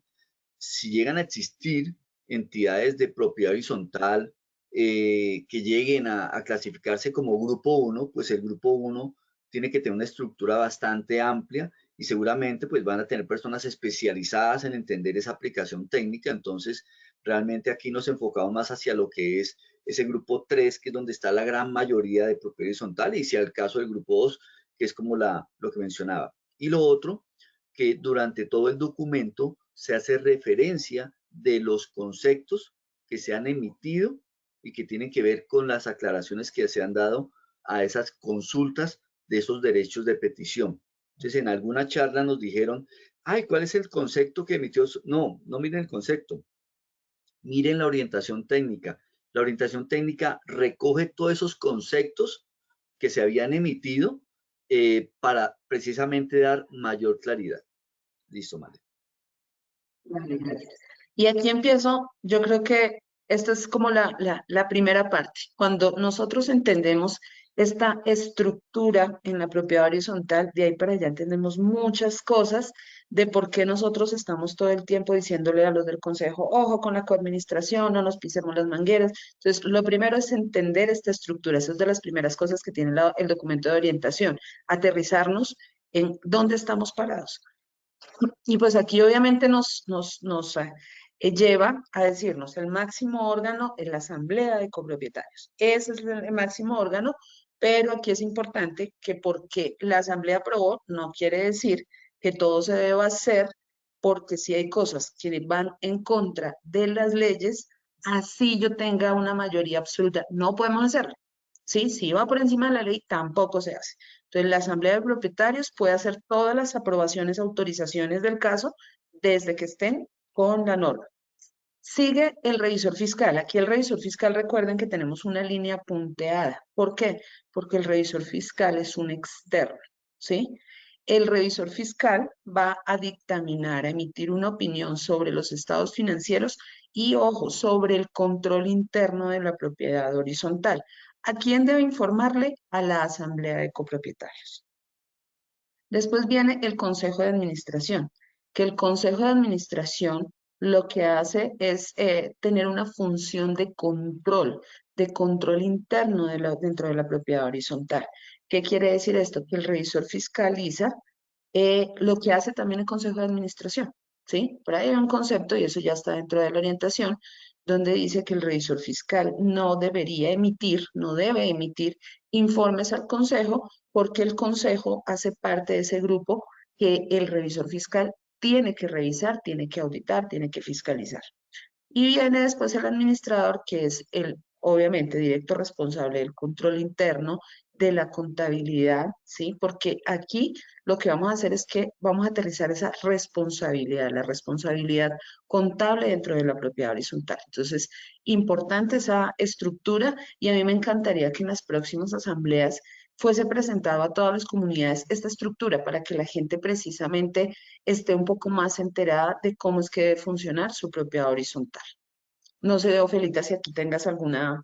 si llegan a existir entidades de propiedad horizontal que lleguen a clasificarse como grupo 1, pues el grupo 1 tiene que tener una estructura bastante amplia y seguramente pues van a tener personas especializadas en entender esa aplicación técnica. Entonces, realmente aquí nos enfocamos más hacia lo que es ese grupo 3, que es donde está la gran mayoría de propiedad horizontal, y si al caso del grupo 2, que es como lo que mencionaba. Y lo otro, que durante todo el documento se hace referencia de los conceptos que se han emitido y que tienen que ver con las aclaraciones que se han dado a esas consultas de esos derechos de petición. Entonces, en alguna charla nos dijeron, ay, ¿cuál es el concepto que emitió? No, no miren el concepto, miren la orientación técnica. La orientación técnica recoge todos esos conceptos que se habían emitido para precisamente dar mayor claridad. Listo, Male. Vale, gracias. Y aquí empiezo, yo creo que esta es como la primera parte. Cuando nosotros entendemos esta estructura en la propiedad horizontal, de ahí para allá entendemos muchas cosas de por qué nosotros estamos todo el tiempo diciéndole a los del consejo, ojo con la coadministración, no nos pisemos las mangueras. Entonces, lo primero es entender esta estructura. Esa es de las primeras cosas que tiene el documento de orientación, aterrizarnos en dónde estamos parados. Y pues aquí obviamente nos lleva a decirnos el máximo órgano es la asamblea de copropietarios. Ese es el máximo órgano, pero aquí es importante que porque la asamblea aprobó, no quiere decir que todo se deba hacer, porque si hay cosas que van en contra de las leyes, así yo tenga una mayoría absoluta, no podemos hacerlo. ¿Sí? Si va por encima de la ley, tampoco se hace. Entonces, la Asamblea de Propietarios puede hacer todas las aprobaciones, autorizaciones del caso desde que estén con la norma. Sigue el revisor fiscal. Aquí el revisor fiscal, recuerden que tenemos una línea punteada. ¿Por qué? Porque el revisor fiscal es un externo, ¿sí? El revisor fiscal va a dictaminar, a emitir una opinión sobre los estados financieros y, ojo, sobre el control interno de la propiedad horizontal. ¿A quién debe informarle? A la Asamblea de Copropietarios. Después viene el Consejo de Administración, que el Consejo de Administración lo que hace es tener una función de control interno dentro de la propiedad horizontal. ¿Qué quiere decir esto? Que el revisor fiscaliza lo que hace también el Consejo de Administración, ¿sí? Por ahí hay un concepto, y eso ya está dentro de la orientación, donde dice que el revisor fiscal no debe emitir informes al Consejo porque el consejo hace parte de ese grupo que el revisor fiscal tiene que revisar, tiene que auditar, tiene que fiscalizar. Y viene después el administrador, que es el, obviamente, directo responsable del control interno, de la contabilidad, ¿sí? Porque aquí lo que vamos a hacer es que vamos a aterrizar esa responsabilidad, la responsabilidad contable dentro de la propiedad horizontal. Entonces, importante esa estructura y a mí me encantaría que en las próximas asambleas fuese presentado a todas las comunidades esta estructura para que la gente precisamente esté un poco más enterada de cómo es que debe funcionar su propiedad horizontal. No sé, Ofelita, si aquí tengas alguna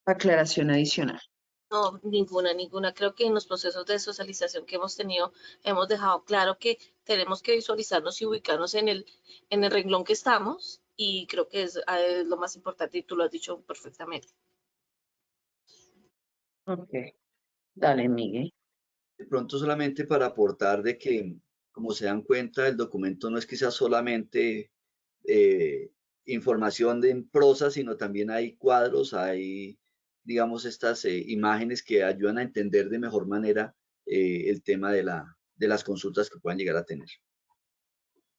aclaración adicional. No, ninguna. Creo que en los procesos de socialización que hemos tenido hemos dejado claro que tenemos que visualizarnos y ubicarnos en el renglón que estamos y creo que es lo más importante y tú lo has dicho perfectamente. Ok, dale, Miguel. De pronto solamente para aportar de que, como se dan cuenta, el documento no es que sea solamente información en prosa, sino también hay cuadros, hay, digamos, estas imágenes que ayudan a entender de mejor manera el tema de las consultas que puedan llegar a tener.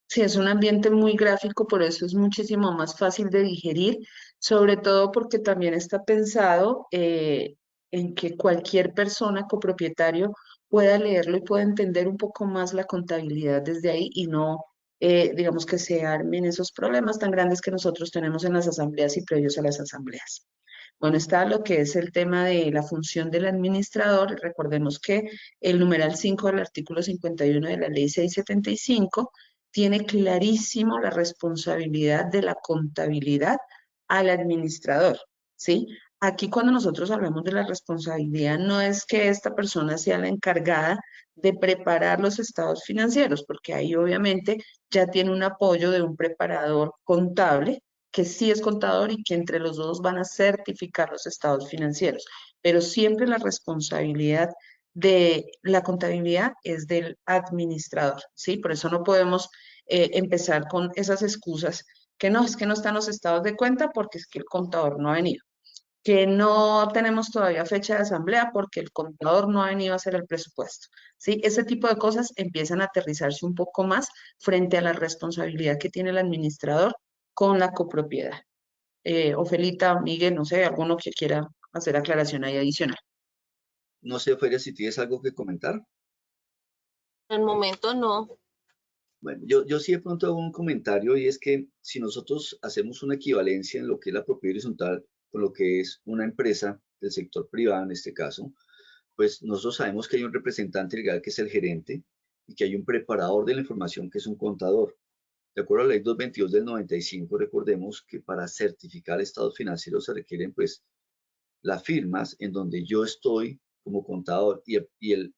Sí, es un ambiente muy gráfico, por eso es muchísimo más fácil de digerir, sobre todo porque también está pensado en que cualquier persona copropietario pueda leerlo y pueda entender un poco más la contabilidad desde ahí y no, digamos, que se armen esos problemas tan grandes que nosotros tenemos en las asambleas y previos a las asambleas. Bueno, está lo que es el tema de la función del administrador. Recordemos que el numeral 5 del artículo 51 de la ley 675 tiene clarísimo la responsabilidad de la contabilidad al administrador, ¿sí? Aquí cuando nosotros hablamos de la responsabilidad, no es que esta persona sea la encargada de preparar los estados financieros, porque ahí obviamente ya tiene un apoyo de un preparador contable, que sí es contador y que entre los dos van a certificar los estados financieros, pero siempre la responsabilidad de la contabilidad es del administrador, ¿sí? Por eso no podemos empezar con esas excusas que no, es que no están los estados de cuenta porque es que el contador no ha venido, que no tenemos todavía fecha de asamblea porque el contador no ha venido a hacer el presupuesto, ¿sí? Ese tipo de cosas empiezan a aterrizarse un poco más frente a la responsabilidad que tiene el administrador con la copropiedad. Ofelita, Miguel, no sé, alguno que quiera hacer aclaración ahí adicional. No sé, Feria, si tienes algo que comentar. En el momento no. Bueno, yo sí de pronto hago un comentario y es que si nosotros hacemos una equivalencia en lo que es la propiedad horizontal con lo que es una empresa del sector privado en este caso, pues nosotros sabemos que hay un representante legal que es el gerente y que hay un preparador de la información que es un contador. De acuerdo a la ley 222 del 95, recordemos que para certificar estados financieros se requieren pues las firmas en donde yo estoy como contador y el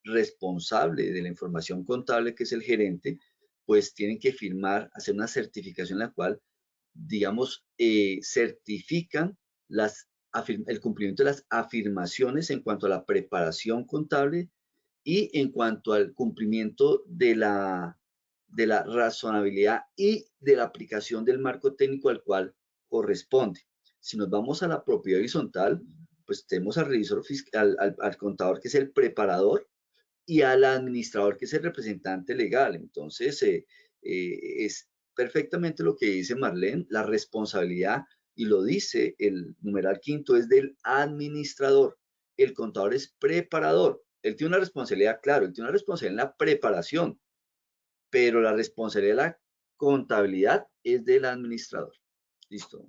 responsable de la información contable, que es el gerente, pues tienen que firmar, hacer una certificación en la cual, digamos, certifican el cumplimiento de las afirmaciones en cuanto a la preparación contable y en cuanto al cumplimiento de la razonabilidad y de la aplicación del marco técnico al cual corresponde. Si nos vamos a la propiedad horizontal, pues tenemos al revisor fiscal, al contador que es el preparador y al administrador que es el representante legal. Entonces, es perfectamente lo que dice Marlene, la responsabilidad, y lo dice el numeral quinto, es del administrador. El contador es preparador. Él tiene una responsabilidad, claro, él tiene una responsabilidad en la preparación, pero la responsabilidad de la contabilidad es del administrador. Listo.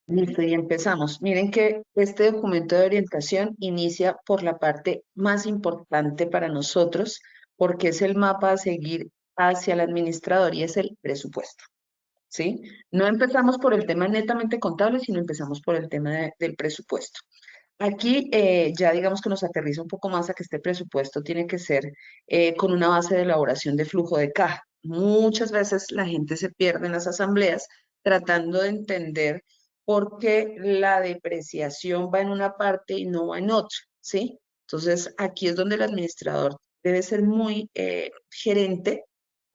Listo, y empezamos. Miren que este documento de orientación inicia por la parte más importante para nosotros, porque es el mapa a seguir hacia el administrador y es el presupuesto, ¿sí? No empezamos por el tema netamente contable, sino empezamos por el tema del presupuesto. Aquí ya digamos que nos aterriza un poco más a que este presupuesto tiene que ser con una base de elaboración de flujo de caja. Muchas veces la gente se pierde en las asambleas tratando de entender por qué la depreciación va en una parte y no va en otra, ¿sí? Entonces aquí es donde el administrador debe ser muy gerente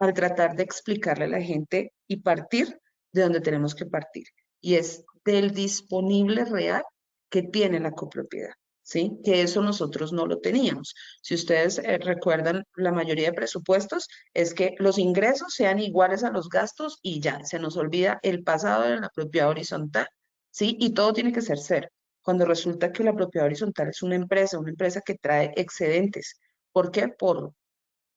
al tratar de explicarle a la gente y partir de donde tenemos que partir. Y es del disponible real que tiene la copropiedad, ¿sí? Que eso nosotros no lo teníamos. Si ustedes recuerdan, la mayoría de presupuestos es que los ingresos sean iguales a los gastos y ya, se nos olvida el pasado de la propiedad horizontal, ¿sí? Y todo tiene que ser cero. Cuando resulta que la propiedad horizontal es una empresa que trae excedentes. ¿Por qué? Por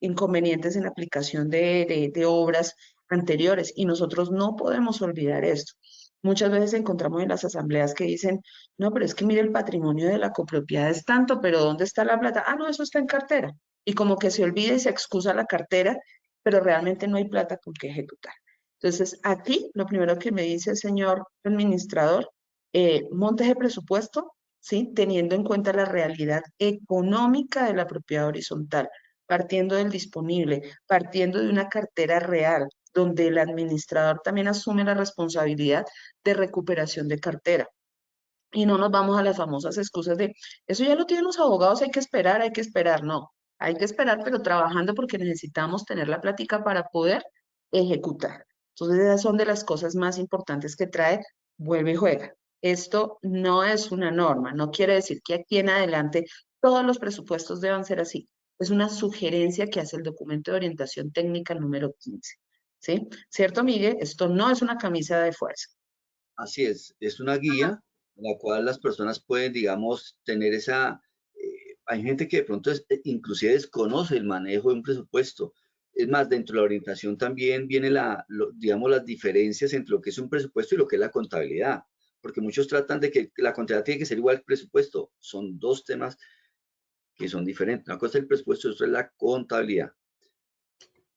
inconvenientes en la aplicación de obras anteriores y nosotros no podemos olvidar esto. Muchas veces encontramos en las asambleas que dicen, no, pero es que mire el patrimonio de la copropiedad es tanto, pero ¿dónde está la plata? Ah, no, eso está en cartera. Y como que se olvida y se excusa la cartera, pero realmente no hay plata con que ejecutar. Entonces, aquí lo primero que me dice el señor administrador, monte ese presupuesto, ¿sí? Teniendo en cuenta la realidad económica de la propiedad horizontal, partiendo del disponible, partiendo de una cartera real, donde el administrador también asume la responsabilidad de recuperación de cartera. Y no nos vamos a las famosas excusas de, eso ya lo tienen los abogados, hay que esperar. No, hay que esperar, pero trabajando porque necesitamos tener la plática para poder ejecutar. Entonces, esas son de las cosas más importantes que trae Vuelve y Juega. Esto no es una norma, no quiere decir que aquí en adelante todos los presupuestos deban ser así. Es una sugerencia que hace el documento de orientación técnica número 15. ¿Sí? ¿Cierto, Miguel? Esto no es una camisa de fuerza. Así es una guía en la cual las personas pueden, digamos, tener esa... hay gente que de pronto inclusive desconoce el manejo de un presupuesto. Es más, dentro de la orientación también viene digamos, las diferencias entre lo que es un presupuesto y lo que es la contabilidad, porque muchos tratan de que la contabilidad tiene que ser igual al presupuesto. Son dos temas que son diferentes. Una cosa es el presupuesto y otra es la contabilidad.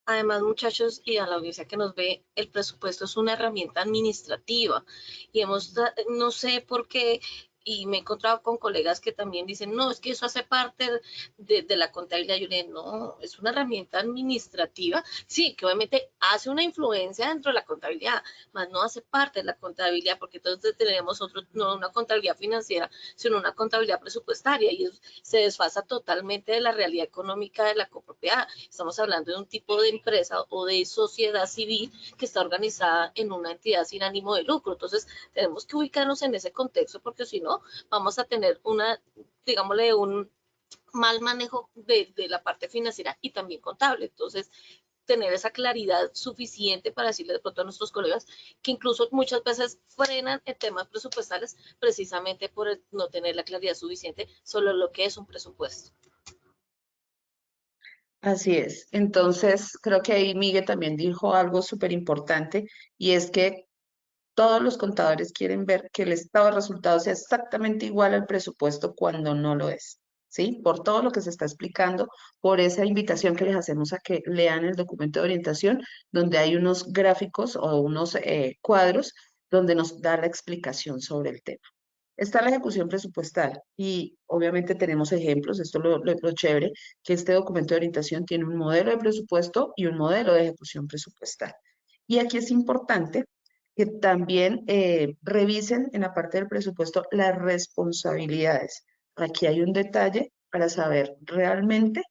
Además, muchachos, y a la audiencia que nos ve, el presupuesto es una herramienta administrativa y no sé por qué, y me he encontrado con colegas que también dicen, no, es que eso hace parte de la contabilidad. Yo le digo, no, es una herramienta administrativa, sí, que obviamente hace una influencia dentro de la contabilidad, mas no hace parte de la contabilidad, porque entonces tenemos no una contabilidad financiera, sino una contabilidad presupuestaria, y se desfasa totalmente de la realidad económica de la copropiedad. Estamos hablando de un tipo de empresa o de sociedad civil que está organizada en una entidad sin ánimo de lucro. Entonces, tenemos que ubicarnos en ese contexto, porque si no, vamos a tener digámosle, un mal manejo de la parte financiera y también contable. Entonces, tener esa claridad suficiente para decirle de pronto a nuestros colegas que incluso muchas veces frenan en temas presupuestales precisamente por no tener la claridad suficiente sobre lo que es un presupuesto. Así es. Entonces, creo que ahí Miguel también dijo algo súper importante y es que todos los contadores quieren ver que el estado de resultados sea exactamente igual al presupuesto cuando no lo es, ¿sí? Por todo lo que se está explicando, por esa invitación que les hacemos a que lean el documento de orientación, donde hay unos gráficos o unos cuadros donde nos da la explicación sobre el tema. Está la ejecución presupuestal y obviamente tenemos ejemplos, esto lo chévere, que este documento de orientación tiene un modelo de presupuesto y un modelo de ejecución presupuestal. Y aquí es importante que también revisen en la parte del presupuesto las responsabilidades. Aquí hay un detalle para saber realmente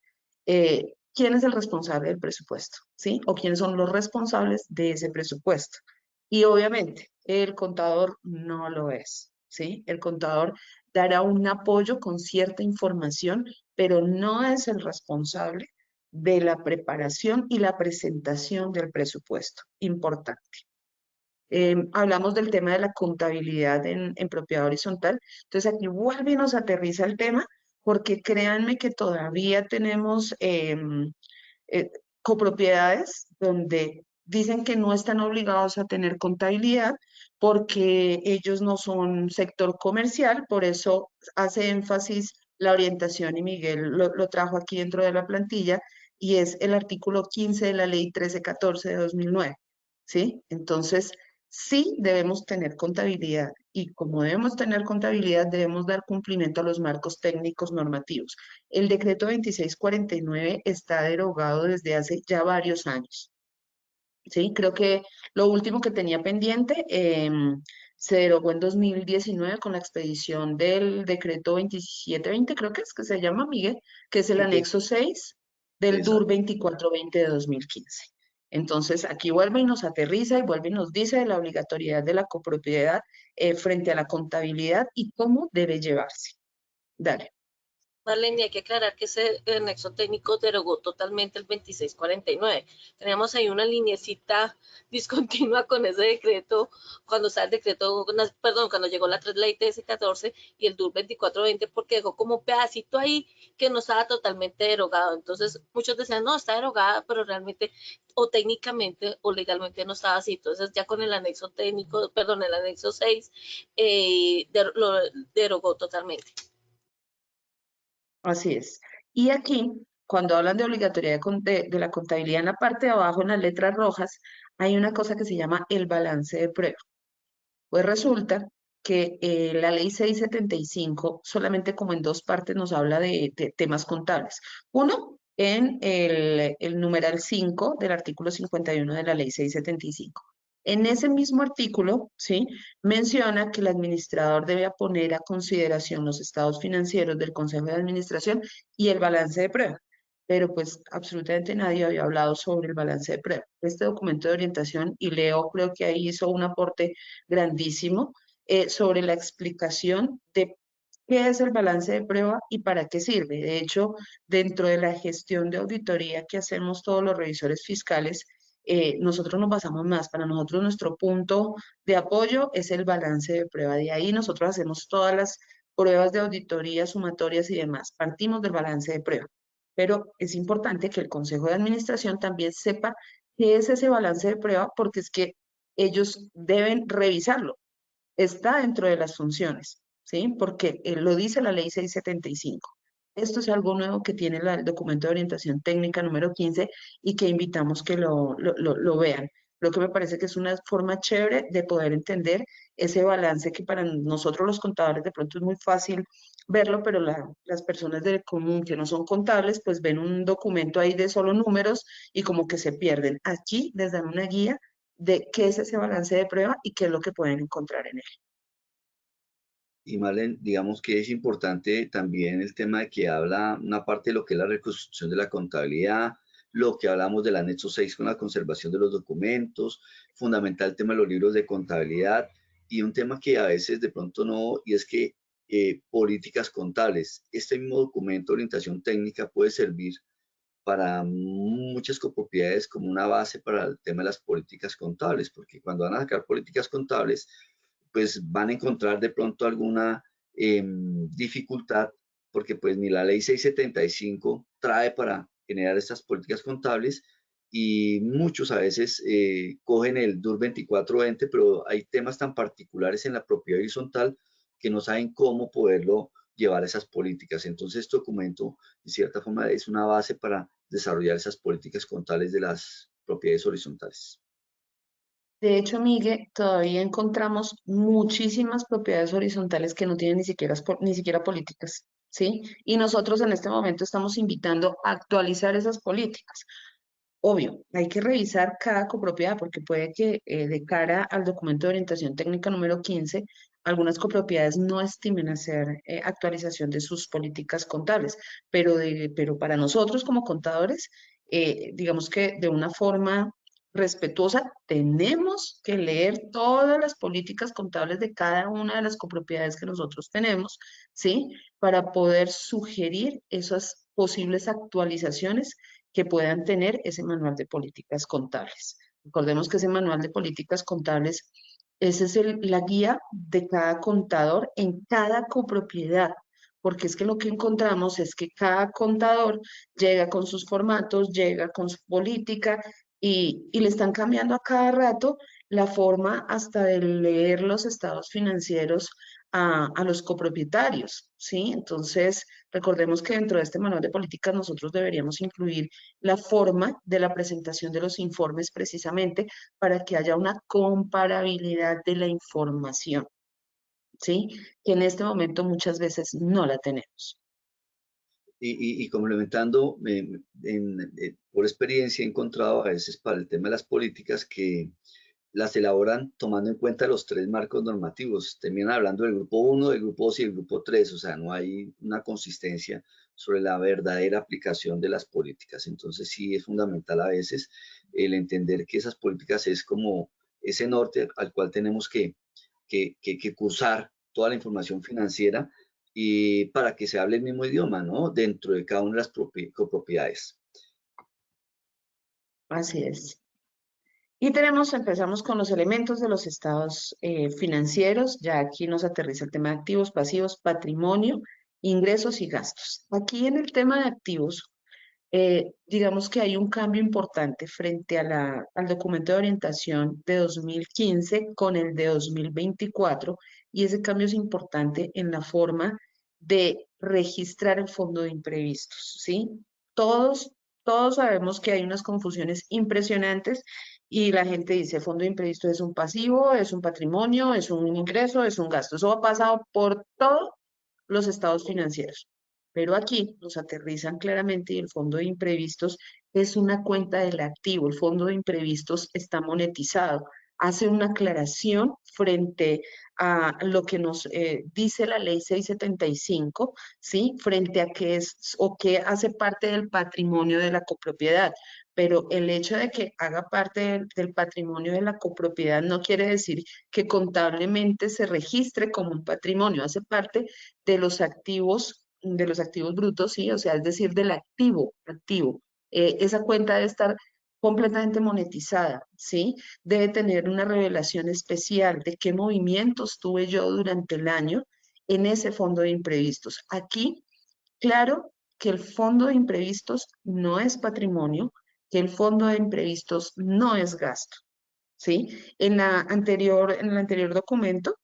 quién es el responsable del presupuesto, ¿sí? O quiénes son los responsables de ese presupuesto. Y obviamente el contador no lo es, ¿sí? El contador dará un apoyo con cierta información, pero no es el responsable de la preparación y la presentación del presupuesto. Importante. Hablamos del tema de la contabilidad en propiedad horizontal. Entonces aquí vuelve y nos aterriza el tema, porque créanme que todavía tenemos eh, copropiedades donde dicen que no están obligados a tener contabilidad porque ellos no son sector comercial, por eso hace énfasis la orientación y Miguel lo trajo aquí dentro de la plantilla y es el artículo 15 de la ley 1314 de 2009, ¿sí? Entonces, sí debemos tener contabilidad y como debemos tener contabilidad, debemos dar cumplimiento a los marcos técnicos normativos. El decreto 2649 está derogado desde hace ya varios años. Sí, creo que lo último que tenía pendiente se derogó en 2019 con la expedición del decreto 2720, creo que se llama, Miguel, que es el Sí, anexo 6 del DUR exacto. 2420 de 2015. Entonces, aquí vuelve y nos aterriza y vuelve y nos dice de la obligatoriedad de la copropiedad frente a la contabilidad y cómo debe llevarse. Dale. Marlene, hay que aclarar que ese anexo técnico derogó totalmente el 2649. Teníamos ahí una linecita discontinua con ese decreto, cuando está el decreto, perdón, cuando llegó la ley TS14 y el DUR 2420, porque dejó como un pedacito ahí que no estaba totalmente derogado. Entonces, muchos decían, no, está derogada, pero realmente, o técnicamente o legalmente no estaba así. Entonces, ya con el anexo técnico, perdón, el anexo 6, lo derogó totalmente. Así es. Y aquí, cuando hablan de obligatoriedad de la contabilidad, en la parte de abajo, en las letras rojas, hay una cosa que se llama el balance de prueba. Pues resulta que la ley 675 solamente como en dos partes nos habla de temas contables. Uno, en el numeral 5 del artículo 51 de la ley 675. En ese mismo artículo, ¿sí? Menciona que el administrador debe poner a consideración los estados financieros del Consejo de Administración y el balance de prueba. Pero pues absolutamente nadie había hablado sobre el balance de prueba. Este documento de orientación, y Leo creo que ahí hizo un aporte grandísimo sobre la explicación de qué es el balance de prueba y para qué sirve. De hecho, dentro de la gestión de auditoría que hacemos todos los revisores fiscales, nosotros nos basamos más. Para nosotros nuestro punto de apoyo es el balance de prueba. De ahí nosotros hacemos todas las pruebas de auditoría, sumatorias y demás. Partimos del balance de prueba. Pero es importante que el Consejo de Administración también sepa qué es ese balance de prueba, porque es que ellos deben revisarlo. Está dentro de las funciones, ¿sí? Porque lo dice la ley 675. Esto es algo nuevo que tiene el documento de orientación técnica número 15 y que invitamos que lo vean. Lo que me parece que es una forma chévere de poder entender ese balance que para nosotros los contadores de pronto es muy fácil verlo, pero las personas del común que no son contables, pues ven un documento ahí de solo números y como que se pierden. Aquí les dan una guía de qué es ese balance de prueba y qué es lo que pueden encontrar en él. Y Marlene, digamos que es importante también el tema de que habla una parte de lo que es la reconstrucción de la contabilidad, lo que hablamos del anexo 6 con la conservación de los documentos, fundamental el tema de los libros de contabilidad y un tema que a veces de pronto no, y es que políticas contables. Este mismo documento de orientación técnica puede servir para muchas copropiedades como una base para el tema de las políticas contables, porque cuando van a sacar políticas contables, pues van a encontrar de pronto alguna dificultad, porque pues ni la ley 675 trae para generar estas políticas contables y muchos a veces cogen el DUR 2420, pero hay temas tan particulares en la propiedad horizontal que no saben cómo poderlo llevar esas políticas. Entonces, este documento, de cierta forma, es una base para desarrollar esas políticas contables de las propiedades horizontales. De hecho, Miguel, todavía encontramos muchísimas propiedades horizontales que no tienen ni siquiera políticas, ¿sí? Y nosotros en este momento estamos invitando a actualizar esas políticas. Obvio, hay que revisar cada copropiedad porque puede que de cara al documento de orientación técnica número 15, algunas copropiedades no estimen hacer actualización de sus políticas contables, pero para nosotros como contadores, digamos que de una forma respetuosa, tenemos que leer todas las políticas contables de cada una de las copropiedades que nosotros tenemos, ¿sí? Para poder sugerir esas posibles actualizaciones que puedan tener ese manual de políticas contables. Recordemos que ese manual de políticas contables, esa es la guía de cada contador en cada copropiedad, porque es que lo que encontramos es que cada contador llega con sus formatos, llega con su política y le están cambiando a cada rato la forma hasta de leer los estados financieros a los copropietarios, ¿sí? Entonces, recordemos que dentro de este manual de políticas nosotros deberíamos incluir la forma de la presentación de los informes precisamente para que haya una comparabilidad de la información, ¿sí? Que en este momento muchas veces no la tenemos. Y complementando, por experiencia he encontrado a veces para el tema de las políticas que las elaboran tomando en cuenta los tres marcos normativos. Terminan hablando del grupo 1, del grupo 2 y del grupo 3, o sea, no hay una consistencia sobre la verdadera aplicación de las políticas. Entonces sí es fundamental a veces el entender que esas políticas es como ese norte al cual tenemos que cursar toda la información financiera y para que se hable el mismo idioma, ¿no? Dentro de cada una de las copropiedades. Así es. Y empezamos con los elementos de los estados financieros. Ya aquí nos aterriza el tema de activos, pasivos, patrimonio, ingresos y gastos. Aquí en el tema de activos, digamos que hay un cambio importante frente al documento de orientación de 2015 con el de 2024, y ese cambio es importante en la forma de registrar el fondo de imprevistos, ¿sí? Todos, todos sabemos que hay unas confusiones impresionantes y la gente dice, fondo de imprevistos es un pasivo, es un patrimonio, es un ingreso, es un gasto. Eso ha pasado por todos los estados financieros. Pero aquí nos aterrizan claramente y el fondo de imprevistos es una cuenta del activo. El fondo de imprevistos está monetizado. Hace una aclaración frente a lo que nos dice la ley 675, ¿sí? Frente a qué es o qué hace parte del patrimonio de la copropiedad. Pero el hecho de que haga parte del patrimonio de la copropiedad no quiere decir que contablemente se registre como un patrimonio. Hace parte de los activos brutos, sí, o sea, es decir, del activo. Esa cuenta debe estar completamente monetizada, ¿sí? Debe tener una revelación especial de qué movimientos tuve yo durante el año en ese fondo de imprevistos. Aquí, claro que el fondo de imprevistos no es patrimonio, que el fondo de imprevistos no es gasto, ¿sí? En el anterior documento,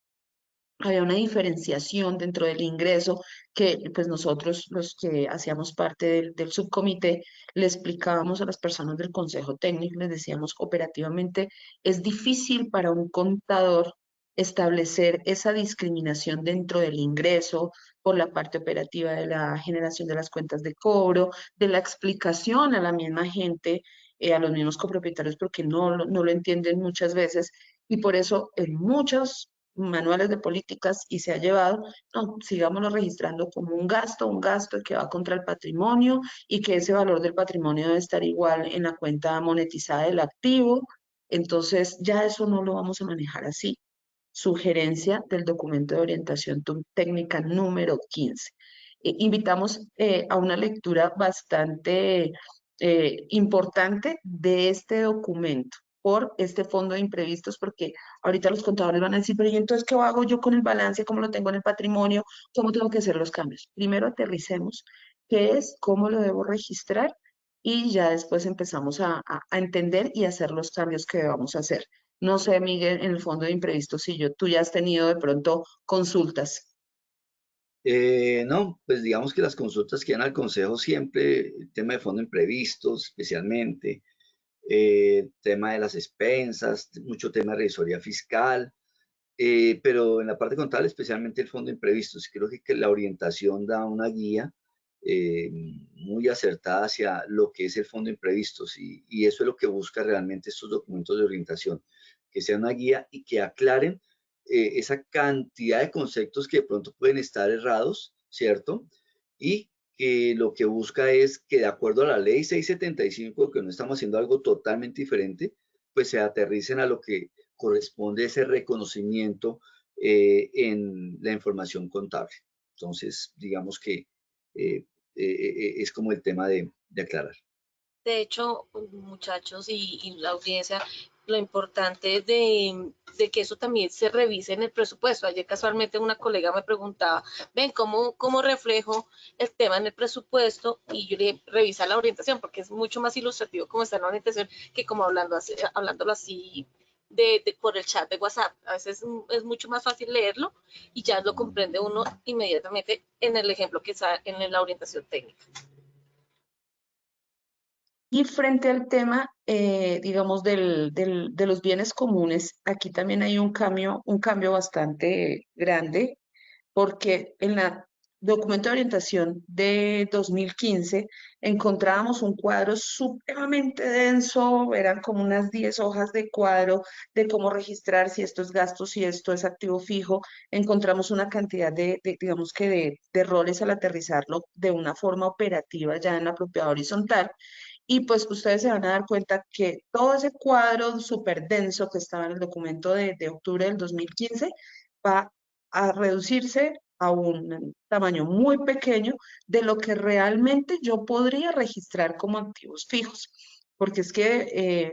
había una diferenciación dentro del ingreso que pues nosotros los que hacíamos parte del subcomité le explicábamos a las personas del consejo técnico, les decíamos operativamente es difícil para un contador establecer esa discriminación dentro del ingreso por la parte operativa de la generación de las cuentas de cobro, de la explicación a la misma gente, a los mismos copropietarios porque no lo entienden muchas veces y por eso en muchos manuales de políticas y se ha llevado, no, sigámoslo registrando como un gasto que va contra el patrimonio y que ese valor del patrimonio debe estar igual en la cuenta monetizada del activo. Entonces, ya eso no lo vamos a manejar así. Sugerencia del documento de orientación técnica número 15. Invitamos a una lectura bastante importante de este documento por este fondo de imprevistos, porque ahorita los contadores van a decir, pero ¿y entonces qué hago yo con el balance? ¿Cómo lo tengo en el patrimonio? ¿Cómo tengo que hacer los cambios? Primero aterricemos qué es, cómo lo debo registrar y ya después empezamos a entender y hacer los cambios que debamos hacer. No sé, Miguel, en el fondo de imprevistos, si tú ya has tenido de pronto consultas. No, pues digamos que las consultas que dan al consejo siempre, el tema de fondo imprevistos especialmente, tema de las expensas, mucho tema de revisoría fiscal, pero en la parte contable, especialmente el fondo de imprevistos, creo que la orientación da una guía eh, muy acertada hacia lo que es el fondo de imprevistos y eso es lo que busca realmente estos documentos de orientación, que sea una guía y que aclaren esa cantidad de conceptos que de pronto pueden estar errados, ¿cierto? Y que lo que busca es que de acuerdo a la ley 675, que no estamos haciendo algo totalmente diferente, pues se aterricen a lo que corresponde ese reconocimiento en la información contable. Entonces, digamos que es como el tema de aclarar. De hecho, muchachos y la audiencia, lo importante de que eso también se revise en el presupuesto. Ayer casualmente una colega me preguntaba, ven, ¿cómo reflejo el tema en el presupuesto? Y yo le revisa la orientación, porque es mucho más ilustrativo como está en la orientación que como hablándolo así por el chat de WhatsApp. A veces es mucho más fácil leerlo y ya lo comprende uno inmediatamente en el ejemplo que está en la orientación técnica. Y frente al tema, digamos, de los bienes comunes, aquí también hay un cambio bastante grande, porque en la documento de orientación de 2015 encontrábamos un cuadro supremamente denso, eran como unas 10 hojas de cuadro de cómo registrar si esto es gasto, si esto es activo fijo. Encontramos una cantidad digamos que de roles al aterrizarlo de una forma operativa ya en la propiedad horizontal. Y pues ustedes se van a dar cuenta que todo ese cuadro súper denso que estaba en el documento de octubre del 2015 va a reducirse a un tamaño muy pequeño de lo que realmente yo podría registrar como activos fijos. Porque es que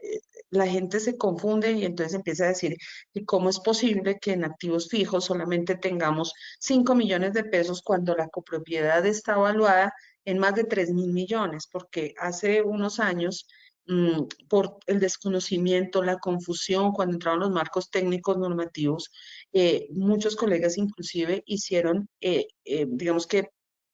la gente se confunde y entonces empieza a decir que cómo es posible que en activos fijos solamente tengamos 5 millones de pesos cuando la copropiedad está evaluada en más de 3.000 millones, porque hace unos años, por el desconocimiento, la confusión, cuando entraron los marcos técnicos normativos, muchos colegas inclusive hicieron, digamos que,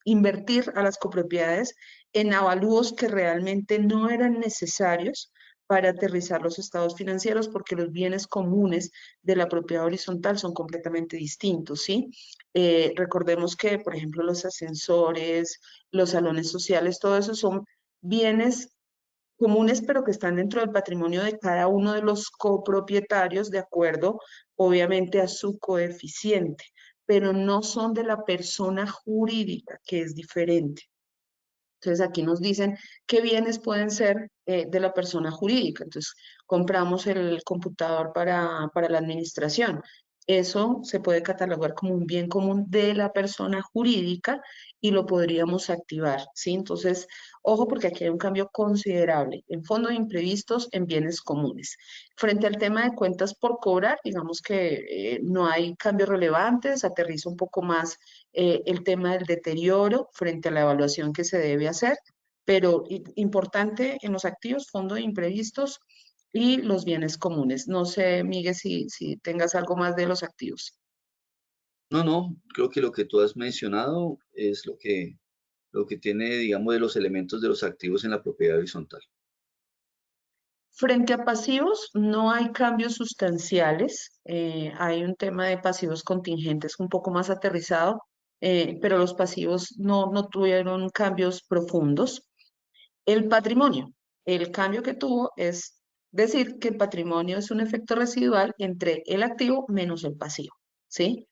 invertir a las copropiedades en avalúos que realmente no eran necesarios para aterrizar los estados financieros, porque los bienes comunes de la propiedad horizontal son completamente distintos, ¿sí? Recordemos que, por ejemplo, los ascensores, los salones sociales, todo eso son bienes comunes, pero que están dentro del patrimonio de cada uno de los copropietarios, de acuerdo, obviamente, a su coeficiente, pero no son de la persona jurídica, que es diferente. Entonces aquí nos dicen qué bienes pueden ser de la persona jurídica. Entonces compramos el computador para la administración. Eso se puede catalogar como un bien común de la persona jurídica y lo podríamos activar, ¿sí? Entonces, ojo porque aquí hay un cambio considerable en fondos de imprevistos en bienes comunes. Frente al tema de cuentas por cobrar, digamos que no hay cambios relevantes, aterriza un poco más el tema del deterioro frente a la evaluación que se debe hacer, pero importante en los activos, fondo de imprevistos y los bienes comunes. No sé, Miguel, si tengas algo más de los activos. No, no, creo que lo que tú has mencionado es lo que tiene, digamos, de los elementos de los activos en la propiedad horizontal. Frente a pasivos, no hay cambios sustanciales. Hay un tema de pasivos contingentes un poco más aterrizado, pero los pasivos no tuvieron cambios profundos. El patrimonio, el cambio que tuvo es decir que el patrimonio es un efecto residual entre el activo menos el pasivo, ¿sí?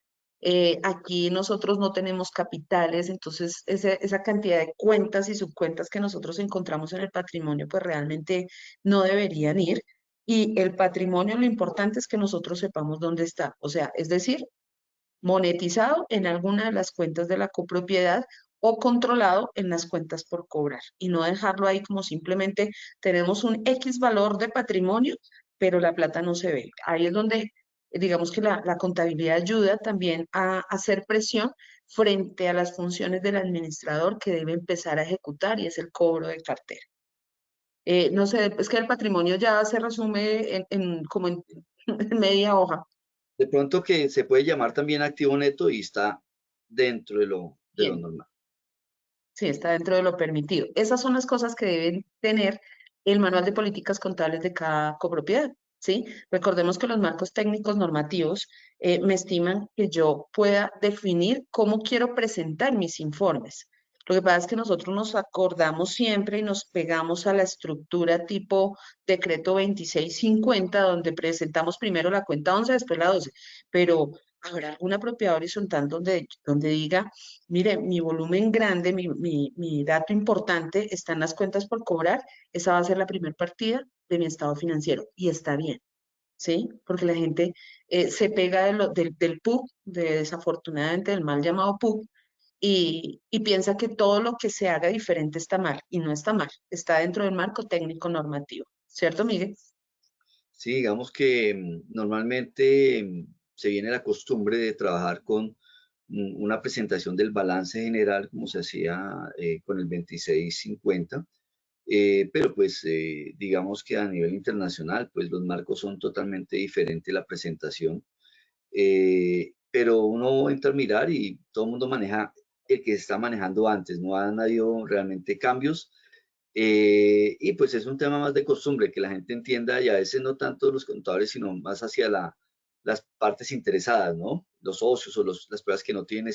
Aquí nosotros no tenemos capitales, entonces esa cantidad de cuentas y subcuentas que nosotros encontramos en el patrimonio, pues realmente no deberían ir. Y el patrimonio, lo importante es que nosotros sepamos dónde está, o sea, es decir, monetizado en alguna de las cuentas de la copropiedad o controlado en las cuentas por cobrar y no dejarlo ahí como simplemente tenemos un X valor de patrimonio, pero la plata no se ve. Ahí es donde digamos que la contabilidad ayuda también a hacer presión frente a las funciones del administrador que debe empezar a ejecutar y es el cobro de cartera. No sé, es que el patrimonio ya se resume como en en media hoja. De pronto que se puede llamar también activo neto y está dentro de lo Bien. normal. Sí, está dentro de lo permitido. Esas son las cosas que deben tener el manual de políticas contables de cada copropiedad, ¿sí? Recordemos que los marcos técnicos normativos me estiman que yo pueda definir cómo quiero presentar mis informes. Lo que pasa es que nosotros nos acordamos siempre y nos pegamos a la estructura tipo decreto 2650, donde presentamos primero la cuenta 11, después la 12, pero habrá alguna propiedad horizontal donde diga mire, mi volumen grande, mi dato importante está en las cuentas por cobrar. Esa va a ser la primera partida de mi estado financiero y está bien, ¿sí? Porque la gente se pega del PUC, desafortunadamente del mal llamado PUC, y piensa que todo lo que se haga diferente está mal y no está mal, está dentro del marco técnico normativo, ¿cierto, Miguel? Sí, digamos que normalmente se viene la costumbre de trabajar con una presentación del balance general, como se hacía con el 2650, pero pues digamos que a nivel internacional, pues los marcos son totalmente diferentes la presentación, pero uno entra a mirar y todo el mundo maneja el que se está manejando antes, no han habido realmente cambios. Y pues es un tema más de costumbre, que la gente entienda y a veces no tanto los contadores, sino más hacia las partes interesadas, ¿no? Los socios o las personas que no tienen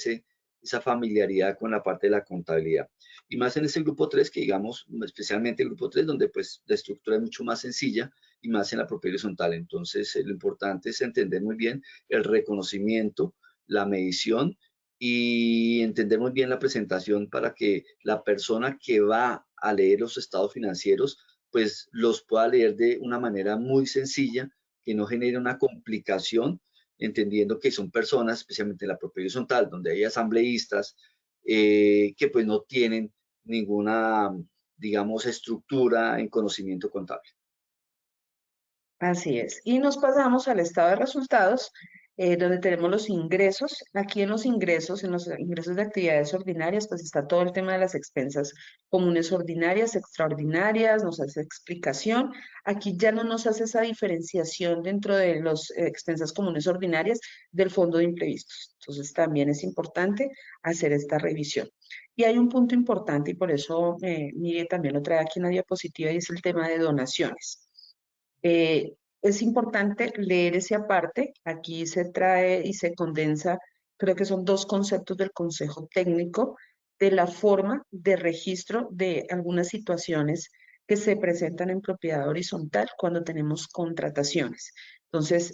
esa familiaridad con la parte de la contabilidad. Y más en ese grupo 3, que digamos, especialmente el grupo 3, donde pues la estructura es mucho más sencilla y más en la propiedad horizontal. Entonces, lo importante es entender muy bien el reconocimiento, la medición y entender muy bien la presentación para que la persona que va a leer los estados financieros, pues los pueda leer de una manera muy sencilla, que no genere una complicación entendiendo que son personas, especialmente en la propiedad horizontal, donde hay asambleístas que pues no tienen ninguna, digamos, estructura en conocimiento contable. Así es. Y nos pasamos al estado de resultados, donde tenemos los ingresos. Aquí en los ingresos de actividades ordinarias, pues está todo el tema de las expensas comunes ordinarias, extraordinarias, nos hace explicación. Aquí ya no nos hace esa diferenciación dentro de las expensas comunes ordinarias del fondo de imprevistos. Entonces también es importante hacer esta revisión. Y hay un punto importante y por eso Miguel también lo trae aquí en la diapositiva y es el tema de donaciones. Es importante leer ese aparte. Aquí se trae y se condensa, creo que son dos conceptos del Consejo Técnico, de la forma de registro de algunas situaciones que se presentan en propiedad horizontal cuando tenemos contrataciones. Entonces,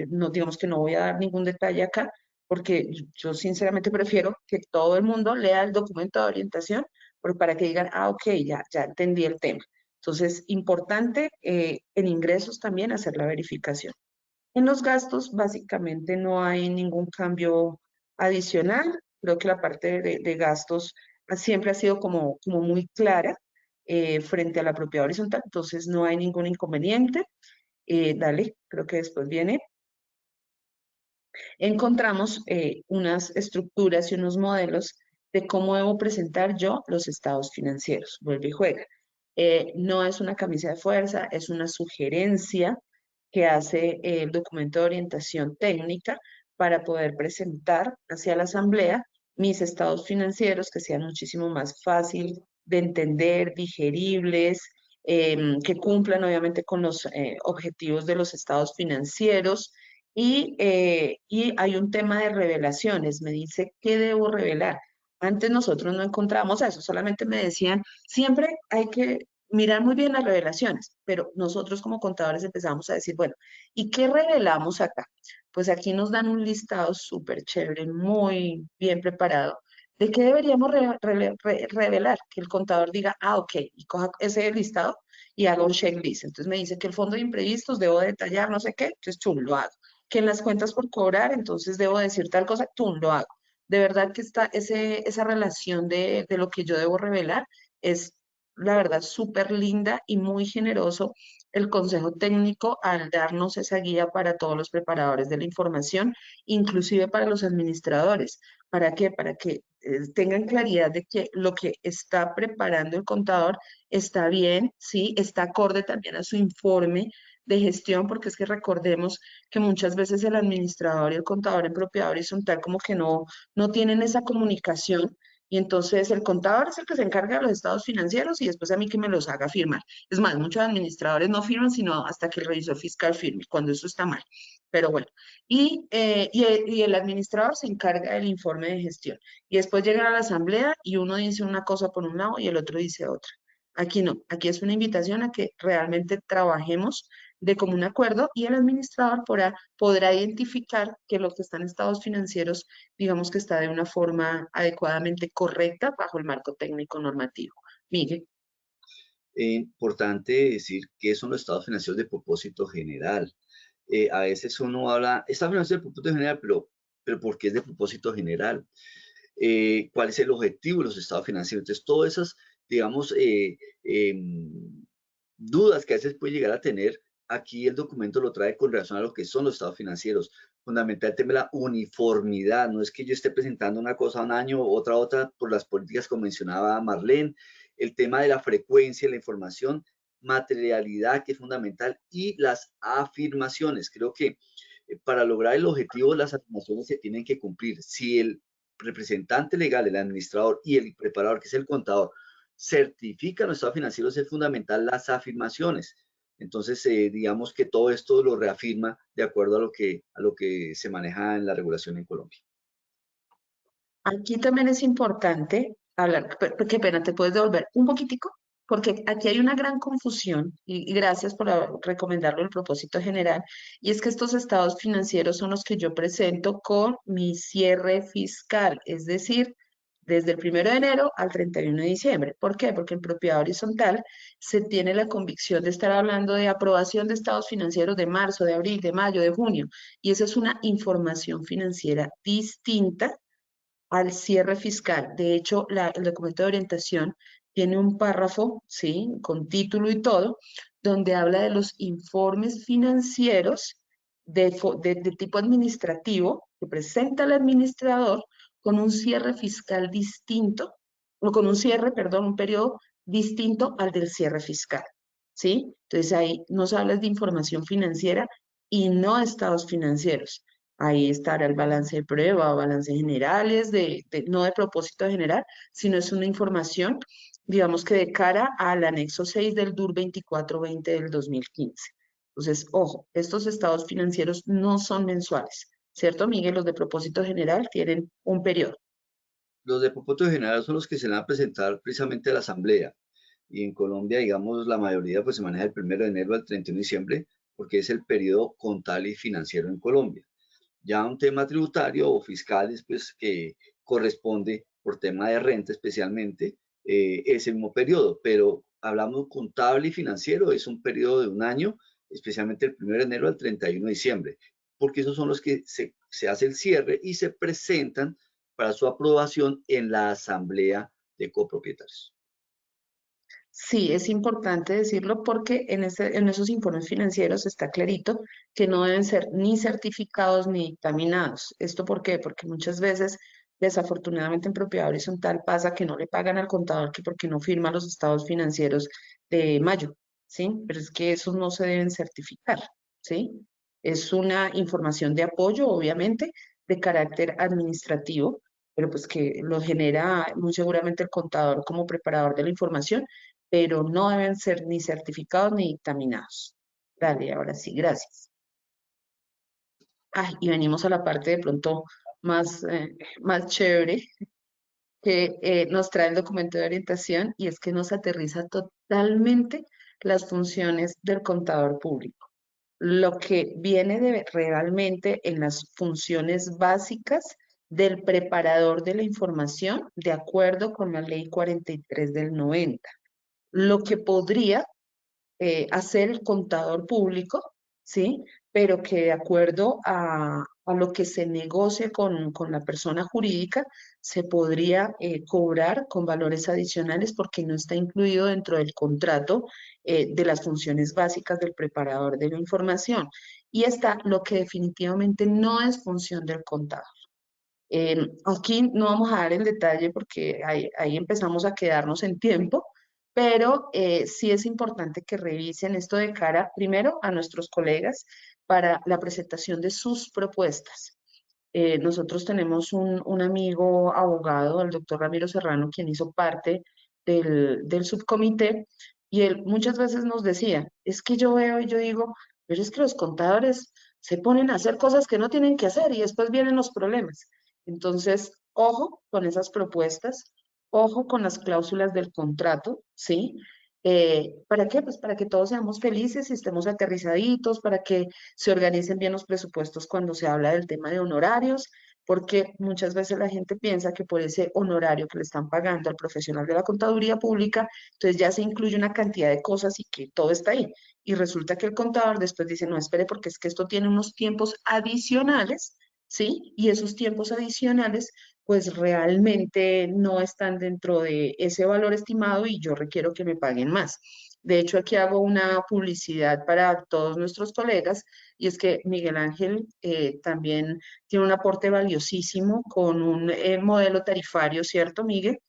no, digamos que no voy a dar ningún detalle acá, porque yo sinceramente prefiero que todo el mundo lea el documento de orientación, para que digan, ah, ok, ya entendí el tema. Entonces, importante en ingresos también hacer la verificación. En los gastos, básicamente no hay ningún cambio adicional. Creo que la parte de gastos siempre ha sido como muy clara frente a la propiedad horizontal, entonces no hay ningún inconveniente. Dale, creo que después viene. Encontramos unas estructuras y unos modelos de cómo debo presentar yo los estados financieros. Vuelve y juega. No es una camisa de fuerza, es una sugerencia que hace el documento de orientación técnica para poder presentar hacia la asamblea mis estados financieros que sean muchísimo más fácil de entender, digeribles, que cumplan obviamente con los objetivos de los estados financieros. Y hay un tema de revelaciones. Me dice, ¿qué debo revelar? Antes nosotros no encontramos eso, solamente me decían, siempre hay que mirar muy bien las revelaciones, pero nosotros como contadores empezamos a decir, bueno, ¿y qué revelamos acá? Pues aquí nos dan un listado súper chévere, muy bien preparado, de qué deberíamos revelar, que el contador diga, ah, ok, y coja ese listado y haga un checklist. Entonces me dice que el fondo de imprevistos debo detallar no sé qué, entonces chum, lo hago. Que en las cuentas por cobrar, entonces debo decir tal cosa, chum, lo hago. De verdad que esa relación de lo que yo debo revelar es la verdad, súper linda y muy generoso el Consejo Técnico al darnos esa guía para todos los preparadores de la información, inclusive para los administradores. ¿Para qué? Para que tengan claridad de que lo que está preparando el contador está bien, ¿sí? Está acorde también a su informe de gestión, porque es que recordemos que muchas veces el administrador y el contador en propiedad horizontal como que no tienen esa comunicación y entonces el contador es el que se encarga de los estados financieros y después a mí que me los haga firmar. Es más, muchos administradores no firman sino hasta que el revisor fiscal firme, cuando eso está mal. Pero bueno, y el administrador se encarga del informe de gestión. Y después llega a la asamblea y uno dice una cosa por un lado y el otro dice otra. Aquí no, aquí es una invitación a que realmente trabajemos de común acuerdo y el administrador podrá identificar que lo que está en estados financieros digamos que está de una forma adecuadamente correcta bajo el marco técnico normativo. Miguel. Importante decir que son los estados financieros de propósito general. A veces uno habla, estados financieros de propósito general, pero ¿por qué es de propósito general? ¿Cuál es el objetivo de los estados financieros? Entonces, todas esas, digamos, dudas que a veces puede llegar a tener, aquí el documento lo trae con relación a lo que son los estados financieros. Fundamental el tema de la uniformidad, no es que yo esté presentando una cosa un año, otra, por las políticas como mencionaba Marlene, el tema de la frecuencia de la información, materialidad que es fundamental y las afirmaciones. Creo que para lograr el objetivo las afirmaciones se tienen que cumplir. Si el representante legal, el administrador y el preparador, que es el contador, certifican los estados financieros, es fundamental las afirmaciones. Entonces, digamos que todo esto lo reafirma de acuerdo a lo que se maneja en la regulación en Colombia. Aquí también es importante hablar, qué pena, ¿te puedes devolver un poquitico? Porque aquí hay una gran confusión, y gracias por recomendarlo el propósito general, y es que estos estados financieros son los que yo presento con mi cierre fiscal, es decir, desde el 1 de enero al 31 de diciembre. ¿Por qué? Porque en propiedad horizontal se tiene la convicción de estar hablando de aprobación de estados financieros de marzo, de abril, de mayo, de junio, y esa es una información financiera distinta al cierre fiscal. De hecho, el documento de orientación tiene un párrafo, ¿sí?, con título y todo, donde habla de los informes financieros de tipo administrativo que presenta el administrador con un cierre fiscal distinto, o con un cierre, perdón, un periodo distinto al del cierre fiscal, ¿sí? Entonces ahí nos hablas de información financiera y no estados financieros. Ahí estará el balance de prueba o balances generales, no de propósito general, sino es una información, digamos que de cara al anexo 6 del DUR 2420 del 2015. Entonces, ojo, estos estados financieros no son mensuales, ¿cierto, Miguel? Los de propósito general tienen un periodo. Los de propósito general son los que se van a presentar precisamente a la Asamblea. Y en Colombia, digamos, la mayoría pues se maneja del 1 de enero al 31 de diciembre, porque es el periodo contable y financiero en Colombia. Ya un tema tributario o fiscal, pues que corresponde por tema de renta especialmente, ese mismo periodo, pero hablamos contable y financiero, es un periodo de un año, especialmente el 1 de enero al 31 de diciembre, porque esos son los que se hace el cierre y se presentan para su aprobación en la asamblea de copropietarios. Sí, es importante decirlo porque en esos informes financieros está clarito que no deben ser ni certificados ni dictaminados. ¿Esto por qué? Porque muchas veces, desafortunadamente en propiedad horizontal pasa que no le pagan al contador que porque no firma los estados financieros de mayo, ¿sí? Pero es que esos no se deben certificar, ¿sí? Es una información de apoyo, obviamente, de carácter administrativo, pero pues que lo genera muy seguramente el contador como preparador de la información, pero no deben ser ni certificados ni dictaminados. Dale, ahora sí, gracias. Ay, y venimos a la parte de pronto más chévere que nos trae el documento de orientación y es que nos aterriza totalmente las funciones del contador público. Lo que viene realmente en las funciones básicas del preparador de la información de acuerdo con la ley 43 del 90. Lo que podría hacer el contador público, ¿sí? Pero que de acuerdo a lo que se negocie con la persona jurídica, se podría cobrar con valores adicionales porque no está incluido dentro del contrato de las funciones básicas del preparador de la información. Y está lo que definitivamente no es función del contador. Aquí no vamos a dar el detalle porque ahí empezamos a quedarnos en tiempo, pero sí es importante que revisen esto de cara primero a nuestros colegas para la presentación de sus propuestas. Nosotros tenemos un amigo abogado, el doctor Ramiro Serrano, quien hizo parte del subcomité, y él muchas veces nos decía, es que yo veo y yo digo, pero es que los contadores se ponen a hacer cosas que no tienen que hacer y después vienen los problemas. Entonces, ojo con esas propuestas, ojo con las cláusulas del contrato, ¿sí? ¿Para qué? Pues para que todos seamos felices y estemos aterrizaditos, para que se organicen bien los presupuestos cuando se habla del tema de honorarios, porque muchas veces la gente piensa que por ese honorario que le están pagando al profesional de la contaduría pública, entonces ya se incluye una cantidad de cosas y que todo está ahí. Y resulta que el contador después dice, no, espere, porque es que esto tiene unos tiempos adicionales, ¿sí? Y esos tiempos adicionales pues realmente no están dentro de ese valor estimado y yo requiero que me paguen más. De hecho, aquí hago una publicidad para todos nuestros colegas y es que Miguel Ángel también tiene un aporte valiosísimo con un modelo tarifario, ¿cierto, Miguel?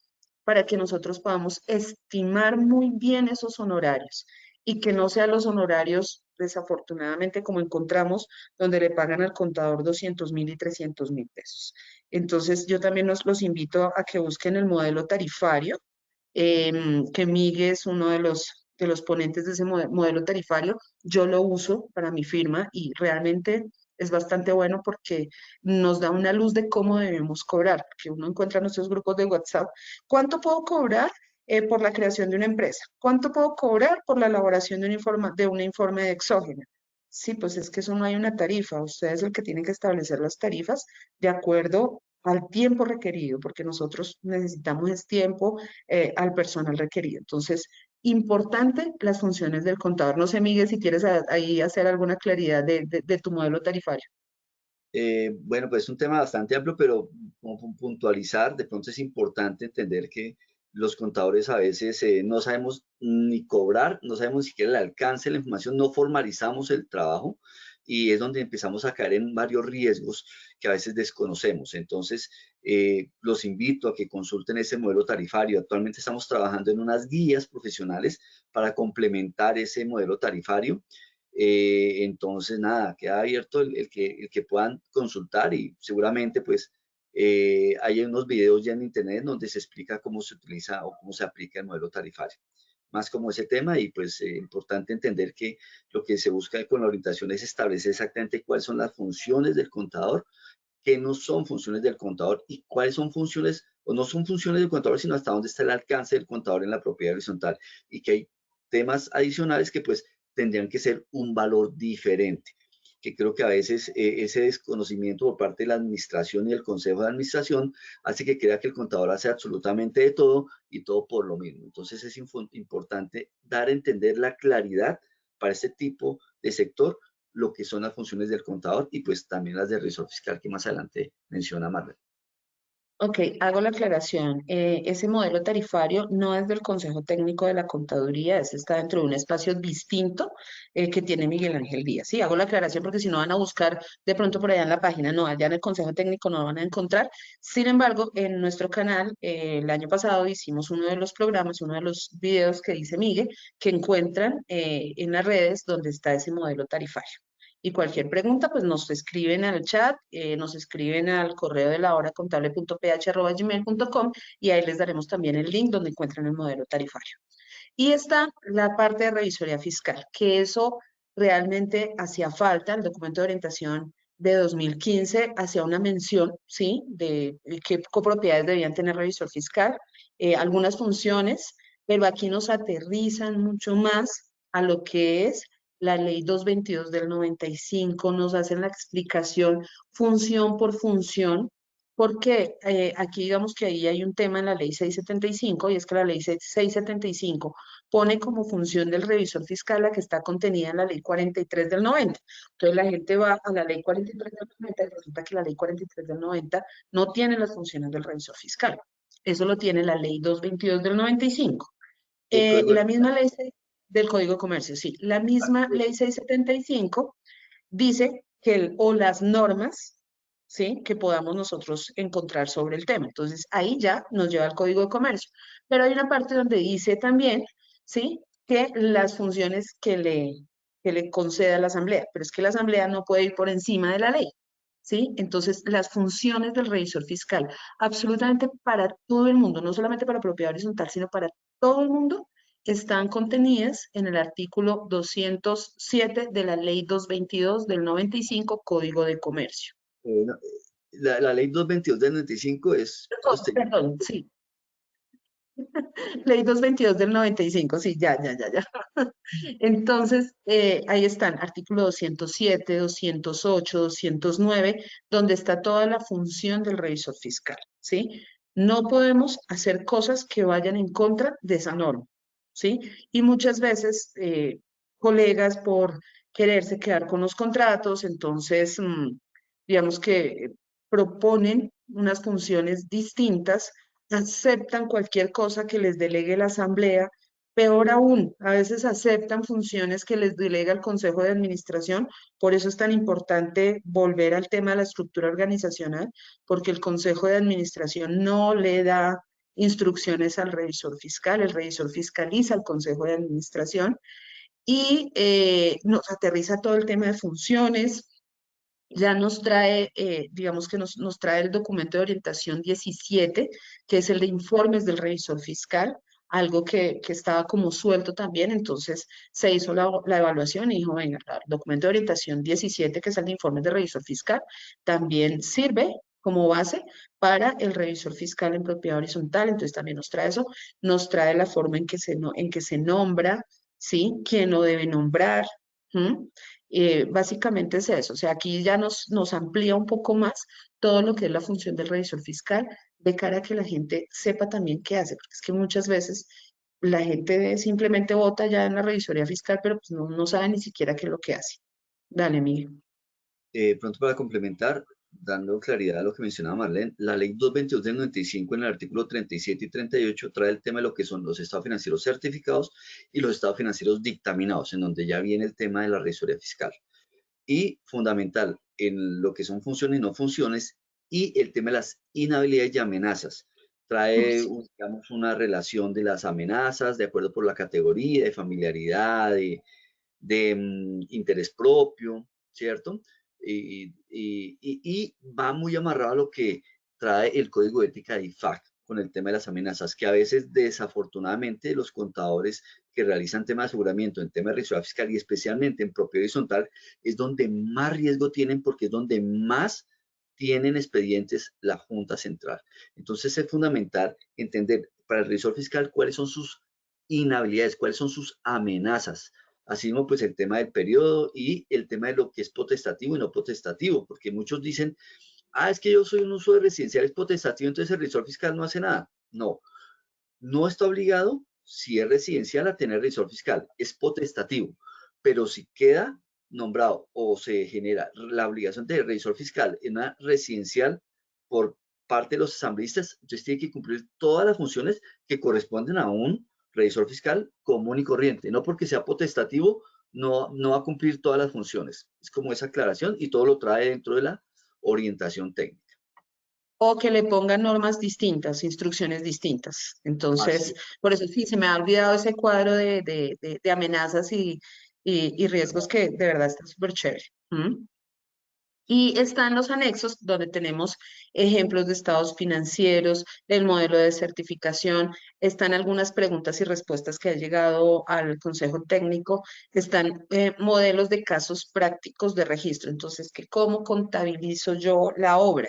Para que nosotros podamos estimar muy bien esos honorarios y que no sean los honorarios, desafortunadamente, como encontramos, donde le pagan al contador 200.000 y 300.000 pesos. Entonces, yo también los invito a que busquen el modelo tarifario, que Miguel es uno de los ponentes de ese modelo tarifario. Yo lo uso para mi firma y realmente es bastante bueno porque nos da una luz de cómo debemos cobrar, que uno encuentra en nuestros grupos de WhatsApp. ¿Cuánto puedo cobrar por la creación de una empresa? ¿Cuánto puedo cobrar por la elaboración de un informe de exógeno? Sí, pues es que eso no hay una tarifa. Usted es el que tiene que establecer las tarifas de acuerdo al tiempo requerido, porque nosotros necesitamos ese tiempo al personal requerido. Entonces, importante las funciones del contador. No sé, Miguel, si quieres ahí hacer alguna claridad de tu modelo tarifario. Bueno, pues es un tema bastante amplio, pero como puntualizar, de pronto es importante entender que los contadores a veces no sabemos ni cobrar, no sabemos ni siquiera el alcance de la información, no formalizamos el trabajo y es donde empezamos a caer en varios riesgos que a veces desconocemos. Entonces, los invito a que consulten ese modelo tarifario. Actualmente estamos trabajando en unas guías profesionales para complementar ese modelo tarifario. Entonces, nada, queda abierto el que puedan consultar y seguramente pues hay unos videos ya en internet donde se explica cómo se utiliza o cómo se aplica el modelo tarifario. Más como ese tema y pues importante entender que lo que se busca con la orientación es establecer exactamente cuáles son las funciones del contador, qué no son funciones del contador y cuáles son funciones o no son funciones del contador, sino hasta dónde está el alcance del contador en la propiedad horizontal y que hay temas adicionales que pues tendrían que ser un valor diferente, que creo que a veces ese desconocimiento por parte de la administración y el consejo de administración hace que crea que el contador hace absolutamente de todo y todo por lo mismo. Entonces es importante dar a entender la claridad para este tipo de sector, lo que son las funciones del contador y pues también las del revisor fiscal que más adelante menciona Marlene. Ok, hago la aclaración. Ese modelo tarifario no es del Consejo Técnico de la Contaduría, ese está dentro de un espacio distinto que tiene Miguel Ángel Díaz. Sí, hago la aclaración porque si no van a buscar de pronto por allá en la página, no, allá en el Consejo Técnico no lo van a encontrar. Sin embargo, en nuestro canal, el año pasado hicimos uno de los programas, uno de los videos que dice Miguel, que encuentran en las redes donde está ese modelo tarifario. Y cualquier pregunta, pues nos escriben al chat, nos escriben al correo de lahoracontable.ph@gmail.com y ahí les daremos también el link donde encuentran el modelo tarifario. Y está la parte de revisoría fiscal, que eso realmente hacía falta, el documento de orientación de 2015 hacía una mención, ¿sí?, de qué copropiedades debían tener revisor fiscal, algunas funciones, pero aquí nos aterrizan mucho más a lo que es la ley 222 del 95, nos hacen la explicación función por función, porque aquí digamos que ahí hay un tema en la ley 675 y es que la ley 675 pone como función del revisor fiscal la que está contenida en la ley 43 del 90. Entonces la gente va a la ley 43 del 90 y resulta que la ley 43 del 90 no tiene las funciones del revisor fiscal. Eso lo tiene la ley 222 del 95. El código, La misma ley del Código de Comercio, sí. La misma ley 675 dice que o las normas, ¿sí?, que podamos nosotros encontrar sobre el tema. Entonces, ahí ya nos lleva al Código de Comercio. Pero hay una parte donde dice también, ¿sí?, que las funciones que le conceda la Asamblea, pero es que la Asamblea no puede ir por encima de la ley, ¿sí? Entonces, las funciones del revisor fiscal, absolutamente para todo el mundo, no solamente para propiedad horizontal, sino para todo el mundo, están contenidas en el artículo 207 de la ley 222 del 95, Código de Comercio. No, la ley 222 del 95 es posterior. Perdón, sí. Ley 222 del 95, sí, ya. Entonces, ahí están, artículo 207, 208, 209, donde está toda la función del revisor fiscal, ¿sí? No podemos hacer cosas que vayan en contra de esa norma, ¿sí? Y muchas veces, colegas, por quererse quedar con los contratos, entonces, digamos que proponen unas funciones distintas, aceptan cualquier cosa que les delegue la asamblea. Peor aún, a veces aceptan funciones que les delega el Consejo de Administración. Por eso es tan importante volver al tema de la estructura organizacional, porque el Consejo de Administración no le da instrucciones al revisor fiscal, el revisor fiscaliza al Consejo de Administración y nos aterriza todo el tema de funciones. Ya nos trae, digamos que nos trae el documento de orientación 17, que es el de informes del revisor fiscal, algo que estaba como suelto también, entonces se hizo la evaluación y dijo, venga, el documento de orientación 17, que es el de informes del revisor fiscal, también sirve como base para el revisor fiscal en propiedad horizontal, entonces también nos trae eso, nos trae la forma en que se nombra, ¿sí? ¿Quién lo debe nombrar? Básicamente es eso, o sea, aquí ya nos amplía un poco más todo lo que es la función del revisor fiscal, de cara a que la gente sepa también qué hace, porque es que muchas veces la gente simplemente vota ya en la revisoría fiscal, pero pues no sabe ni siquiera qué es lo que hace. Dale, Miguel. Pronto para complementar, dando claridad a lo que mencionaba Marlene, la ley 222 del 95 en el artículo 37 y 38 trae el tema de lo que son los estados financieros certificados y los estados financieros dictaminados, en donde ya viene el tema de la revisoría fiscal. Y fundamental en lo que son funciones y no funciones, y el tema de las inhabilidades y amenazas. Trae, digamos, una relación de las amenazas de acuerdo por la categoría, de familiaridad, de interés propio, ¿cierto? Y va muy amarrado a lo que trae el código de ética de IFAC con el tema de las amenazas, que a veces desafortunadamente los contadores que realizan temas de aseguramiento en tema de revisoría fiscal y especialmente en propiedad horizontal es donde más riesgo tienen porque es donde más tienen expedientes la Junta Central. Entonces es fundamental entender para el revisor fiscal cuáles son sus inhabilidades, cuáles son sus amenazas. Asimismo, pues el tema del periodo y el tema de lo que es potestativo y no potestativo, porque muchos dicen, es que yo soy un uso de residenciales potestativo, entonces el revisor fiscal no hace nada. No, no está obligado, si es residencial, a tener revisor fiscal, es potestativo, pero si queda nombrado o se genera la obligación de revisor fiscal en una residencial por parte de los asambleístas, entonces tiene que cumplir todas las funciones que corresponden a un revisor fiscal común y corriente, no porque sea potestativo, no va a cumplir todas las funciones. Es como esa aclaración y todo lo trae dentro de la orientación técnica. O que le pongan normas distintas, instrucciones distintas. Entonces, Así es. por eso sí, se me ha olvidado ese cuadro de amenazas y riesgos que de verdad está súper chévere. ¿Mm? Y están los anexos donde tenemos ejemplos de estados financieros, el modelo de certificación, están algunas preguntas y respuestas que ha llegado al Consejo Técnico, están modelos de casos prácticos de registro. Entonces, que ¿cómo contabilizo yo la obra?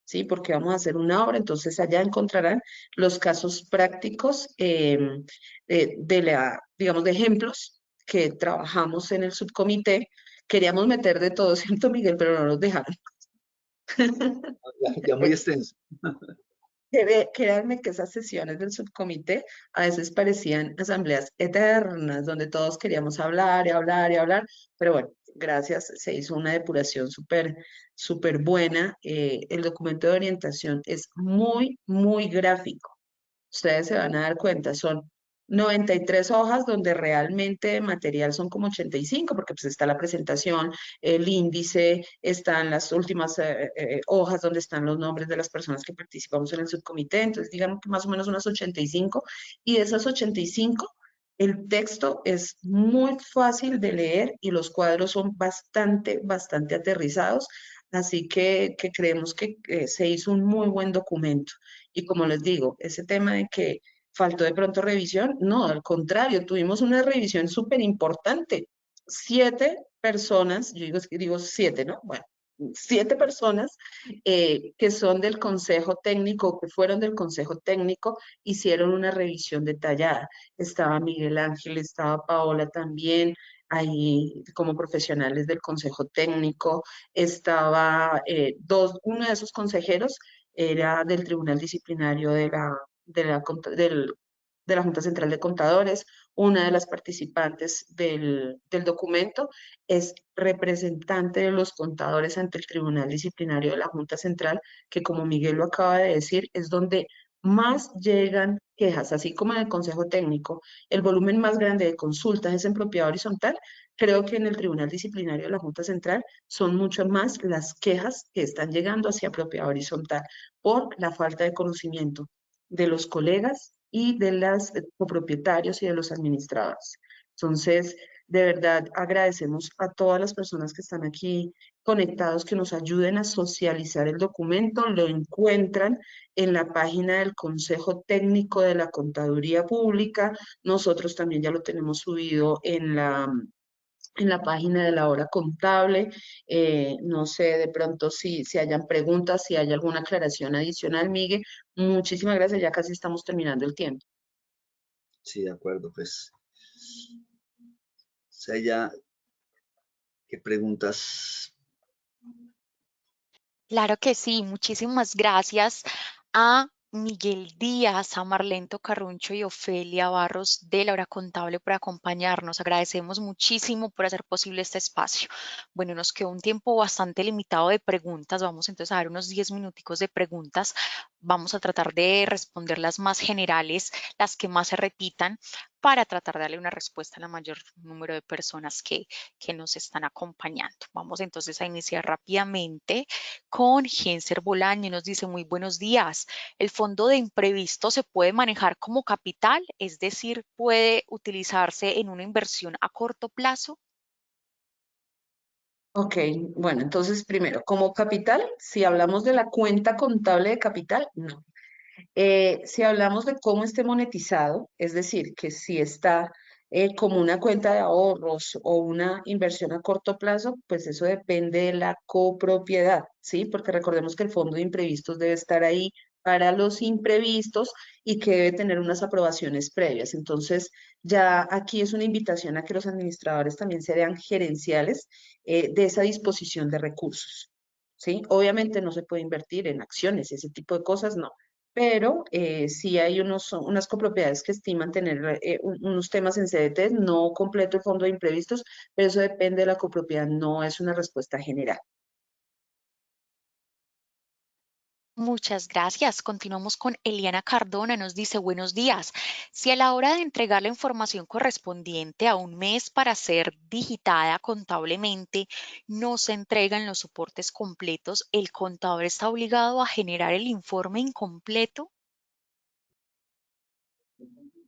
¿Sí? Porque vamos a hacer una obra, entonces allá encontrarán los casos prácticos digamos, de ejemplos que trabajamos en el subcomité. Queríamos meter de todo, ¿cierto, Miguel? Pero no nos dejaron. Ya muy extenso. Créanme que esas sesiones del subcomité a veces parecían asambleas eternas, donde todos queríamos hablar y hablar y hablar, pero bueno, gracias, se hizo una depuración súper buena. El documento de orientación es muy gráfico. Ustedes se van a dar cuenta, son 93 hojas donde realmente material son como 85, porque pues está la presentación, el índice, están las últimas hojas donde están los nombres de las personas que participamos en el subcomité, entonces digamos que más o menos unas 85, y de esas 85, el texto es muy fácil de leer y los cuadros son bastante aterrizados, así que creemos que se hizo un muy buen documento. Y como les digo, ese tema de que faltó de pronto revisión, no, al contrario, tuvimos una revisión súper importante. 7 personas, yo digo 7, ¿no? Bueno, 7 personas que son del Consejo Técnico, que fueron del Consejo Técnico, hicieron una revisión detallada. Estaba Miguel Ángel, estaba Paola también, ahí como profesionales del Consejo Técnico, estaba uno de esos consejeros era del Tribunal Disciplinario de la Junta Central de Contadores. Una de las participantes del documento es representante de los contadores ante el Tribunal Disciplinario de la Junta Central, que como Miguel lo acaba de decir, es donde más llegan quejas, así como en el Consejo Técnico, el volumen más grande de consultas es en propiedad horizontal. Creo que en el Tribunal Disciplinario de la Junta Central son mucho más las quejas que están llegando hacia propiedad horizontal por la falta de conocimiento de los colegas y de los copropietarios y de los administradores. Entonces, de verdad, agradecemos a todas las personas que están aquí conectados, que nos ayuden a socializar el documento. Lo encuentran en la página del Consejo Técnico de la Contaduría Pública. Nosotros también ya lo tenemos subido en la página de la hora contable. No sé de pronto si hayan preguntas, si hay alguna aclaración adicional, Miguel. Muchísimas gracias, ya casi estamos terminando el tiempo. Sí, de acuerdo, pues. O sea, ya ¿Qué preguntas? Claro que sí, muchísimas gracias a Miguel Díaz, a Marlento Carruncho y Ofelia Barros de la Hora Contable por acompañarnos. Agradecemos muchísimo por hacer posible este espacio. Bueno, nos quedó un tiempo bastante limitado de preguntas. Vamos entonces a dar unos 10 minuticos de preguntas. Vamos a tratar de responder las más generales, las que más se repitan, para tratar de darle una respuesta a la mayor número de personas que nos están acompañando. Vamos entonces a iniciar rápidamente con Genser Bolaño. Nos dice, muy buenos días. ¿El fondo de imprevisto se puede manejar como capital? Es decir, ¿puede utilizarse en una inversión a corto plazo? Ok, bueno, entonces primero, como capital, si hablamos de la cuenta contable de capital, no. Si hablamos de cómo esté monetizado, es decir, que si está como una cuenta de ahorros o una inversión a corto plazo, pues eso depende de la copropiedad, ¿sí? Porque recordemos que el fondo de imprevistos debe estar ahí para los imprevistos y que debe tener unas aprobaciones previas. Entonces, ya aquí es una invitación a que los administradores también se vean gerenciales de esa disposición de recursos, ¿sí? Obviamente no se puede invertir en acciones y ese tipo de cosas, no, pero sí hay unas copropiedades que estiman tener unos temas en CDT, no completo el fondo de imprevistos, pero eso depende de la copropiedad, no es una respuesta general. Muchas gracias. Continuamos con Eliana Cardona. Nos dice, buenos días. Si a la hora de entregar la información correspondiente a un mes para ser digitada contablemente no se entregan los soportes completos, ¿el contador está obligado a generar el informe incompleto?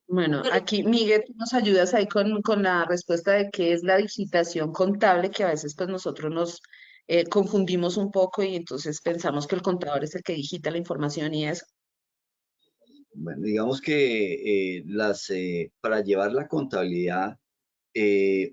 Bueno, Pero aquí Miguel, tú nos ayudas ahí con la respuesta de qué es la digitación contable, que a veces pues nosotros nos confundimos un poco y entonces pensamos que el contador es el que digita la información y eso. Bueno, digamos que para llevar la contabilidad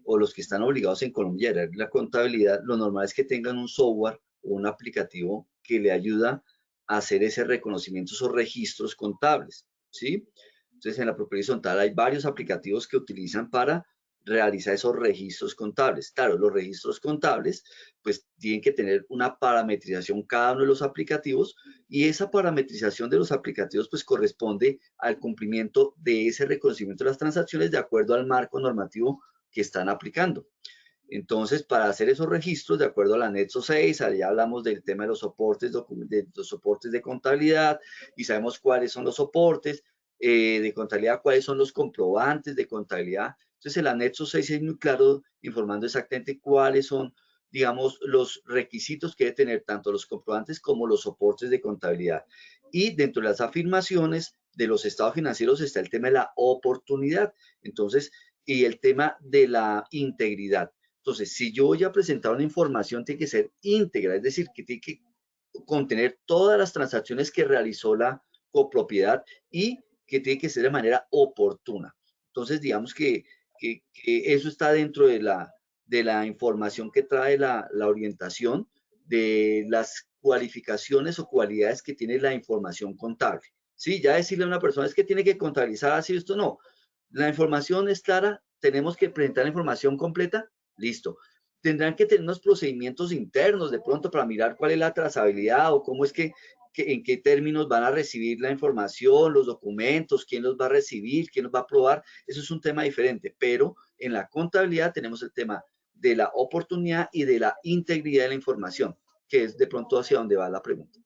o los que están obligados en Colombia a llevar la contabilidad, lo normal es que tengan un software o un aplicativo que le ayuda a hacer ese reconocimiento, esos registros contables, ¿sí? Entonces, en la propiedad horizontal hay varios aplicativos que utilizan para realizar esos registros contables. Claro, los registros contables, pues tienen que tener una parametrización cada uno de los aplicativos y esa parametrización de los aplicativos pues corresponde al cumplimiento de ese reconocimiento de las transacciones de acuerdo al marco normativo que están aplicando. Entonces, para hacer esos registros, de acuerdo al anexo 6, allá hablamos del tema de los soportes de contabilidad y sabemos cuáles son los soportes de contabilidad, cuáles son los comprobantes de contabilidad. Entonces, el anexo 6 es muy claro informando exactamente cuáles son, digamos, los requisitos que debe tener tanto los comprobantes como los soportes de contabilidad. Y dentro de las afirmaciones de los estados financieros está el tema de la oportunidad. Entonces, y el tema de la integridad. Entonces, si yo voy a presentar una información, tiene que ser íntegra, es decir, que tiene que contener todas las transacciones que realizó la copropiedad y que tiene que ser de manera oportuna. Entonces, digamos que eso está dentro de la información que trae la orientación de las cualificaciones o cualidades que tiene la información contable. Sí, ya decirle a una persona es que tiene que contabilizar así, esto no. La información es clara, tenemos que presentar la información completa, listo. Tendrán que tener unos procedimientos internos de pronto para mirar cuál es la trazabilidad o cómo es en qué términos van a recibir la información, los documentos, quién los va a recibir, quién los va a aprobar. Eso es un tema diferente, pero en la contabilidad tenemos el tema de la oportunidad y de la integridad de la información, que es de pronto hacia dónde va la pregunta.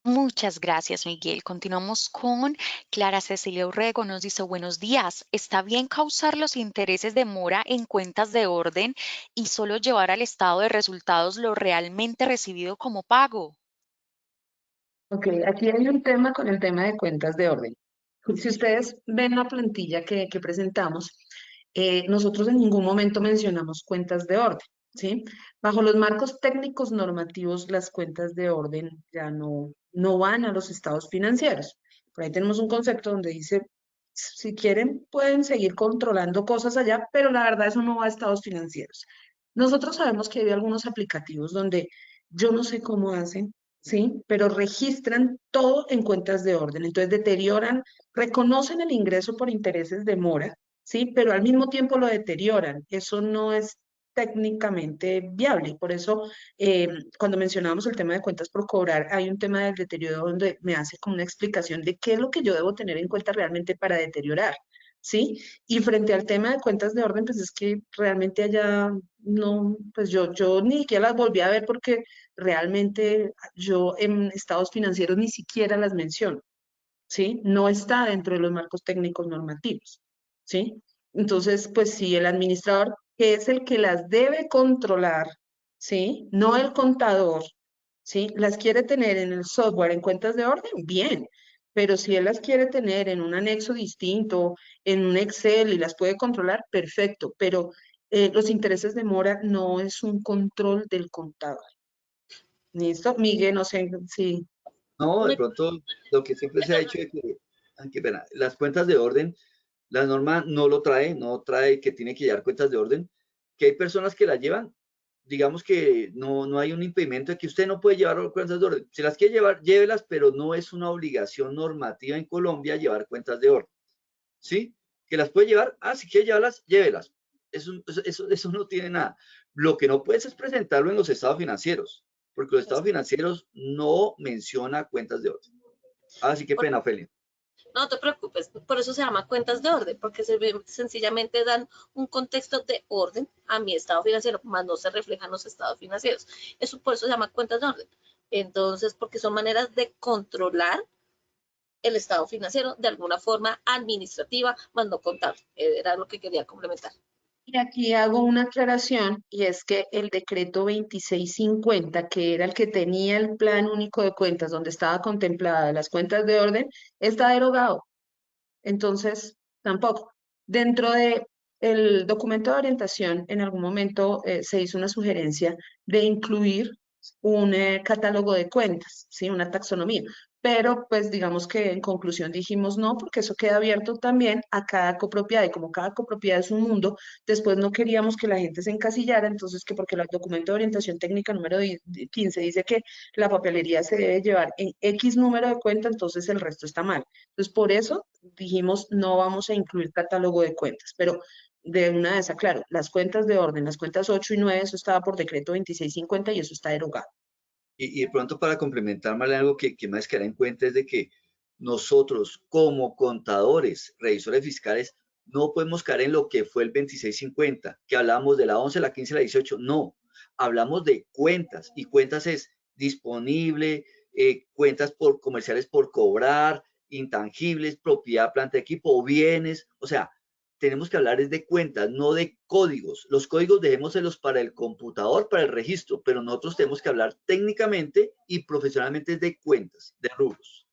Muchas gracias, Miguel. Continuamos con Clara Cecilia Urrego. Nos dice, buenos días. ¿Está bien causar los intereses de mora en cuentas de orden y solo llevar al estado de resultados lo realmente recibido como pago? Ok, aquí hay un tema con el tema de cuentas de orden. Si ustedes ven la plantilla que presentamos, nosotros en ningún momento mencionamos cuentas de orden, ¿sí? Bajo los marcos técnicos normativos, las cuentas de orden ya no van a los estados financieros. Por ahí tenemos un concepto donde dice, si quieren, pueden seguir controlando cosas allá, pero la verdad eso no va a estados financieros. Nosotros sabemos que hay algunos aplicativos donde yo no sé cómo hacen, ¿sí? Pero registran todo en cuentas de orden. Entonces deterioran, reconocen el ingreso por intereses de mora, ¿sí? Pero al mismo tiempo lo deterioran. Eso no es técnicamente viable. Por eso, cuando mencionábamos el tema de cuentas por cobrar, hay un tema del deterioro donde me hace como una explicación de qué es lo que yo debo tener en cuenta realmente para deteriorar, ¿sí? Y frente al tema de cuentas de orden, pues es que realmente allá no, pues yo ni siquiera las volví a ver porque realmente yo en estados financieros ni siquiera las menciono. ¿Sí? No está dentro de los marcos técnicos normativos, ¿sí? Entonces, pues si el administrador, que es el que las debe controlar, ¿sí? No el contador, ¿sí? Las quiere tener en el software, en cuentas de orden, bien, pero si él las quiere tener en un anexo distinto, en un Excel y las puede controlar, perfecto, pero los intereses de mora no es un control del contador. ¿Listo? Miguel, no sé si... No, de Muy- pronto lo que siempre se ha hecho es que, las cuentas de orden, la norma no lo trae, no trae que tiene que llevar cuentas de orden, que hay personas que las llevan, digamos que no hay un impedimento de que usted no puede llevar cuentas de orden. Si las quiere llevar, llévelas, pero no es una obligación normativa en Colombia llevar cuentas de orden, ¿sí? Que las puede llevar, si quiere llevarlas, llévelas. Eso no tiene nada. Lo que no puedes es presentarlo en los estados financieros, porque los estados financieros no menciona cuentas de orden. Así que pena, Ophelia. No te preocupes, por eso se llama cuentas de orden, porque sencillamente dan un contexto de orden a mi estado financiero, más no se reflejan los estados financieros. Eso por eso se llama cuentas de orden. Entonces, porque son maneras de controlar el estado financiero de alguna forma administrativa, más no contable. Era lo que quería complementar. Y aquí hago una aclaración y es que el decreto 2650, que era el que tenía el plan único de cuentas donde estaba contemplada las cuentas de orden, está derogado. Entonces, tampoco. Dentro de el documento de orientación, en algún momento se hizo una sugerencia de incluir un catálogo de cuentas, ¿sí? Una taxonomía. Pero, pues, digamos que en conclusión dijimos no, porque eso queda abierto también a cada copropiedad. Y como cada copropiedad es un mundo, después no queríamos que la gente se encasillara, entonces que porque el documento de orientación técnica número 15 dice que la papelería se debe llevar en X número de cuenta, entonces el resto está mal. Entonces, por eso dijimos, no vamos a incluir catálogo de cuentas, pero de una vez aclaro, las cuentas de orden, las cuentas 8 y 9, eso estaba por decreto 2650 y eso está derogado. Y de pronto para complementar, Marlene, algo que más que dar en cuenta es de que nosotros como contadores, revisores fiscales, no podemos caer en lo que fue el 2650, que hablamos de la 11, la 15, la 18. No, hablamos de cuentas y cuentas es disponible, cuentas por comerciales por cobrar, intangibles, propiedad, planta, equipo o bienes. O sea, tenemos que hablar es de cuentas, no de códigos. Los códigos dejémoselos para el computador, para el registro, pero nosotros tenemos que hablar técnicamente y profesionalmente de cuentas, de rubros.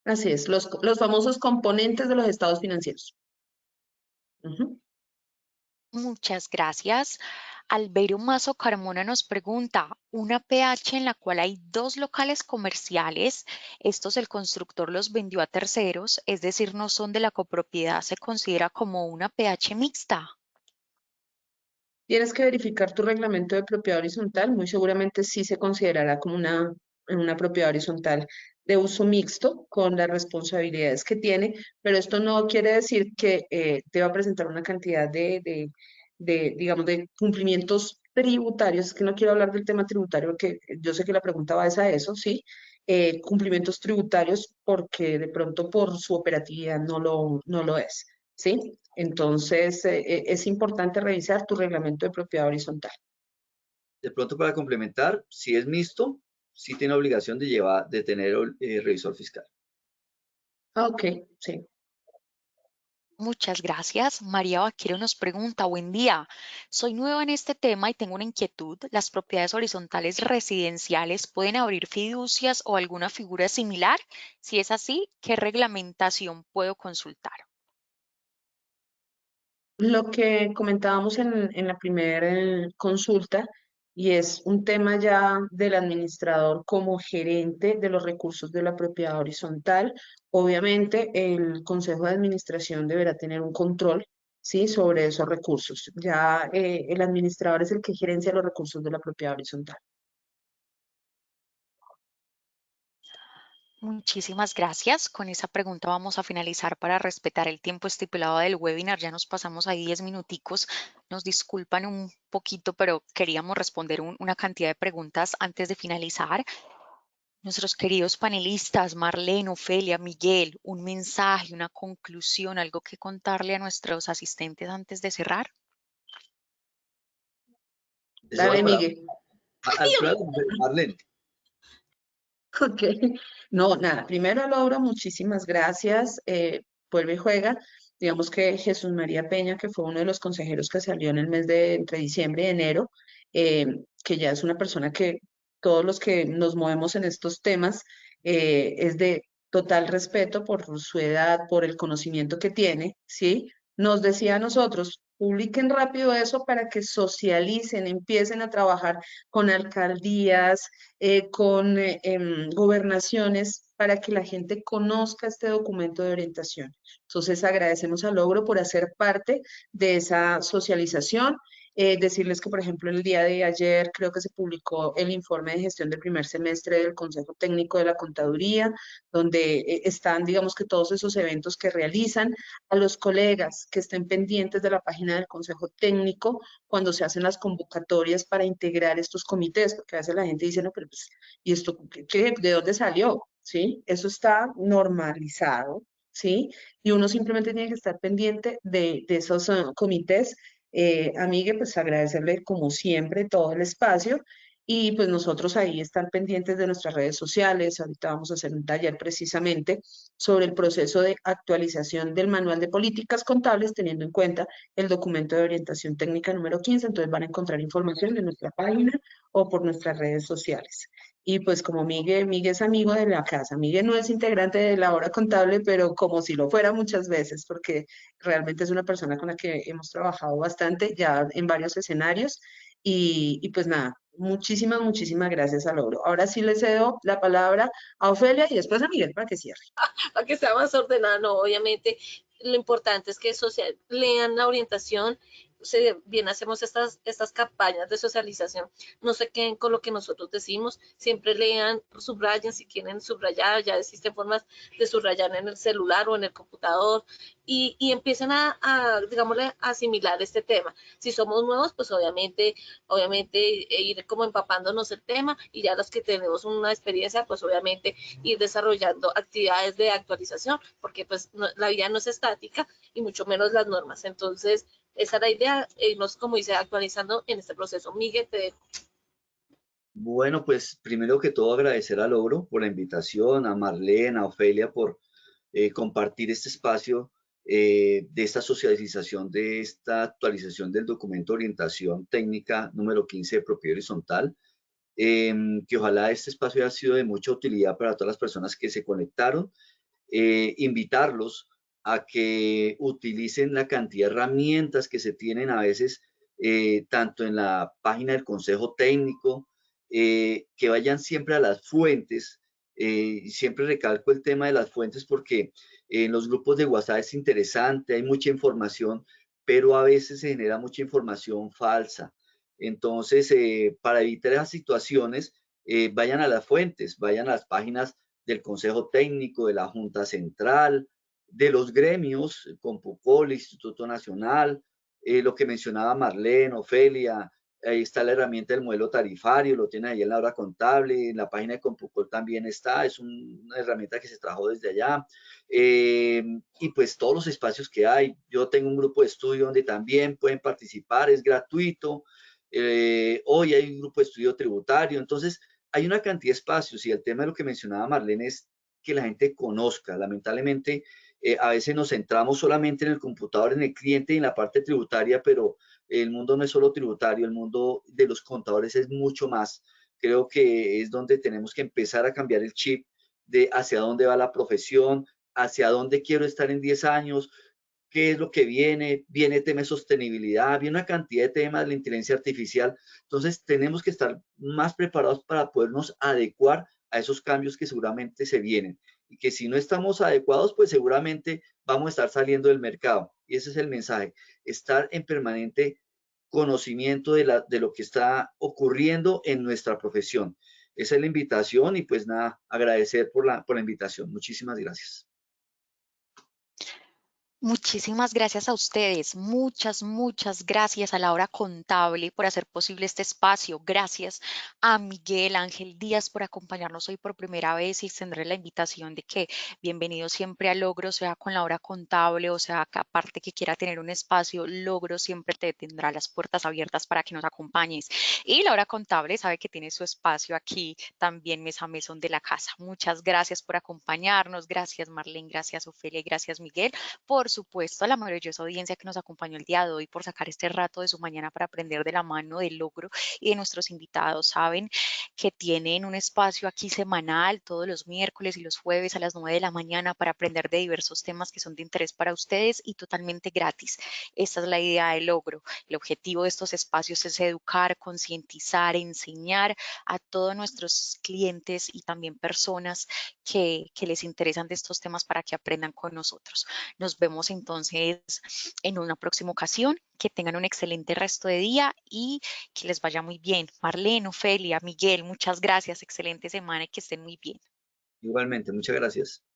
Así es, los famosos componentes de los estados financieros. Muchas gracias. Albeiro Mazo Carmona nos pregunta, una PH en la cual hay dos locales comerciales, estos el constructor los vendió a terceros, es decir, no son de la copropiedad, ¿se considera como una PH mixta? Tienes que verificar tu reglamento de propiedad horizontal, muy seguramente sí se considerará como una propiedad horizontal de uso mixto con las responsabilidades que tiene, pero esto no quiere decir que te va a presentar una cantidad digamos, de cumplimientos tributarios. Es que no quiero hablar del tema tributario porque yo sé que la pregunta va a eso, ¿sí? Cumplimientos tributarios porque de pronto por su operatividad no lo es, ¿sí? Entonces, es importante revisar tu reglamento de propiedad horizontal. De pronto, para complementar, si es mixto, sí tiene obligación de tener revisor fiscal. Ok, sí. Muchas gracias. María Vaquero nos pregunta, buen día. Soy nueva en este tema y tengo una inquietud. ¿Las propiedades horizontales residenciales pueden abrir fiducias o alguna figura similar? Si es así, ¿qué reglamentación puedo consultar? Lo que comentábamos en la primera consulta, y es un tema ya del administrador como gerente de los recursos de la propiedad horizontal. Obviamente, el Consejo de Administración deberá tener un control, ¿sí? Sobre esos recursos. Ya el administrador es el que gerencia los recursos de la propiedad horizontal. Muchísimas gracias. Con esa pregunta vamos a finalizar para respetar el tiempo estipulado del webinar. Ya nos pasamos ahí 10 minuticos. Nos disculpan un poquito, pero queríamos responder una cantidad de preguntas antes de finalizar. Nuestros queridos panelistas, Marlene, Ofelia, Miguel, un mensaje, una conclusión, algo que contarle a nuestros asistentes antes de cerrar. Eso va Dale, para Miguel. Marlene. Ok. No, nada, primero Laura, muchísimas gracias. Vuelve y juega. Digamos que Jesús María Peña, que fue uno de los consejeros que salió en el mes de entre diciembre y enero, eh, que ya es una persona que todos los que nos movemos en estos temas es de total respeto por su edad, por el conocimiento que tiene, ¿sí? Nos decía a nosotros, publiquen rápido eso para que socialicen, empiecen a trabajar con alcaldías, con gobernaciones para que la gente conozca este documento de orientación. Entonces, agradecemos a Logro por hacer parte de esa socialización. Decirles que, por ejemplo, el día de ayer creo que se publicó el informe de gestión del primer semestre del Consejo Técnico de la Contaduría, donde están, digamos que todos esos eventos que realizan. A los colegas que estén pendientes de la página del Consejo Técnico, cuando se hacen las convocatorias para integrar estos comités, porque a veces la gente dice, no, pero pues, ¿y esto de dónde salió? ¿Sí? Eso está normalizado, ¿sí? Y uno simplemente tiene que estar pendiente de esos comités. Amigue, pues agradecerle como siempre todo el espacio y pues nosotros ahí estar pendientes de nuestras redes sociales. Ahorita vamos a hacer un taller precisamente sobre el proceso de actualización del manual de políticas contables teniendo en cuenta el documento de orientación técnica número 15, entonces van a encontrar información en nuestra página o por nuestras redes sociales. Y pues como Miguel es amigo de la casa, Miguel no es integrante de la hora contable, pero como si lo fuera muchas veces, porque realmente es una persona con la que hemos trabajado bastante ya en varios escenarios. Y pues nada, muchísimas gracias a Logro. Ahora sí le cedo la palabra a Ofelia y después a Miguel para que cierre. Para que sea más ordenado, no, obviamente lo importante es que lean la orientación, bien hacemos estas campañas de socialización, no se queden con lo que nosotros decimos, siempre lean, subrayen si quieren subrayar, ya existen formas de subrayar en el celular o en el computador y empiecen digámosle, a asimilar este tema. Si somos nuevos, pues obviamente ir como empapándonos el tema y ya los que tenemos una experiencia, pues obviamente ir desarrollando actividades de actualización, porque pues la vida no es estática y mucho menos las normas. Entonces, esa es la idea, irnos, como dice, actualizando en este proceso. Miguel, te dejo. Bueno, pues primero que todo agradecer a Logro por la invitación, a Marlene, a Ofelia por compartir este espacio de esta socialización, de esta actualización del documento de orientación técnica número 15 de propiedad horizontal. Que ojalá este espacio haya sido de mucha utilidad para todas las personas que se conectaron. Invitarlos a que utilicen la cantidad de herramientas que se tienen a veces, tanto en la página del Consejo Técnico, que vayan siempre a las fuentes. Y siempre recalco el tema de las fuentes porque en los grupos de WhatsApp es interesante, hay mucha información, pero a veces se genera mucha información falsa. Entonces, para evitar esas situaciones, vayan a las fuentes, vayan a las páginas del Consejo Técnico, de la Junta Central, de los gremios, Compucol, Instituto Nacional, lo que mencionaba Marlene, Ofelia, ahí está la herramienta del modelo tarifario, lo tienen ahí en la hora contable, en la página de Compucol también está, es una herramienta que se trajo desde allá, y pues todos los espacios que hay. Yo tengo un grupo de estudio donde también pueden participar, es gratuito. Hoy hay un grupo de estudio tributario, entonces hay una cantidad de espacios y el tema de lo que mencionaba Marlene es que la gente conozca. Lamentablemente, a veces nos centramos solamente en el computador, en el cliente y en la parte tributaria, pero el mundo no es solo tributario, el mundo de los contadores es mucho más. Creo que es donde tenemos que empezar a cambiar el chip de hacia dónde va la profesión, hacia dónde quiero estar en 10 años, qué es lo que viene tema de sostenibilidad, viene una cantidad de temas de la inteligencia artificial. Entonces tenemos que estar más preparados para podernos adecuar a esos cambios que seguramente se vienen y que si no estamos adecuados, pues seguramente vamos a estar saliendo del mercado. Y ese es el mensaje, estar en permanente conocimiento de lo que está ocurriendo en nuestra profesión. esa es la invitación y pues nada, agradecer por la invitación. Muchísimas gracias. Muchísimas gracias a ustedes, muchas gracias a la hora contable por hacer posible este espacio. Gracias a Miguel Ángel Díaz por acompañarnos hoy por primera vez y extender la invitación de que bienvenido siempre a Logro, sea con la hora contable o sea que aparte que quiera tener un espacio, Logro siempre te tendrá las puertas abiertas para que nos acompañes. Y la hora contable sabe que tiene su espacio aquí también mes a mes de la casa. Muchas gracias por acompañarnos, gracias Marlene, gracias Ofelia y gracias Miguel. Por supuesto, a la maravillosa audiencia que nos acompañó el día de hoy por sacar este rato de su mañana para aprender de la mano del Logro y de nuestros invitados. Saben que tienen un espacio aquí semanal todos los miércoles y los jueves a las 9 de la mañana para aprender de diversos temas que son de interés para ustedes y totalmente gratis. Esta es la idea del Logro. El objetivo de estos espacios es educar, concientizar, enseñar a todos nuestros clientes y también personas que les interesan de estos temas para que aprendan con nosotros. Nos vemos entonces en una próxima ocasión. Que tengan un excelente resto de día y que les vaya muy bien. Marlene, Ofelia, Miguel, muchas gracias. Excelente semana y que estén muy bien. Igualmente, muchas gracias.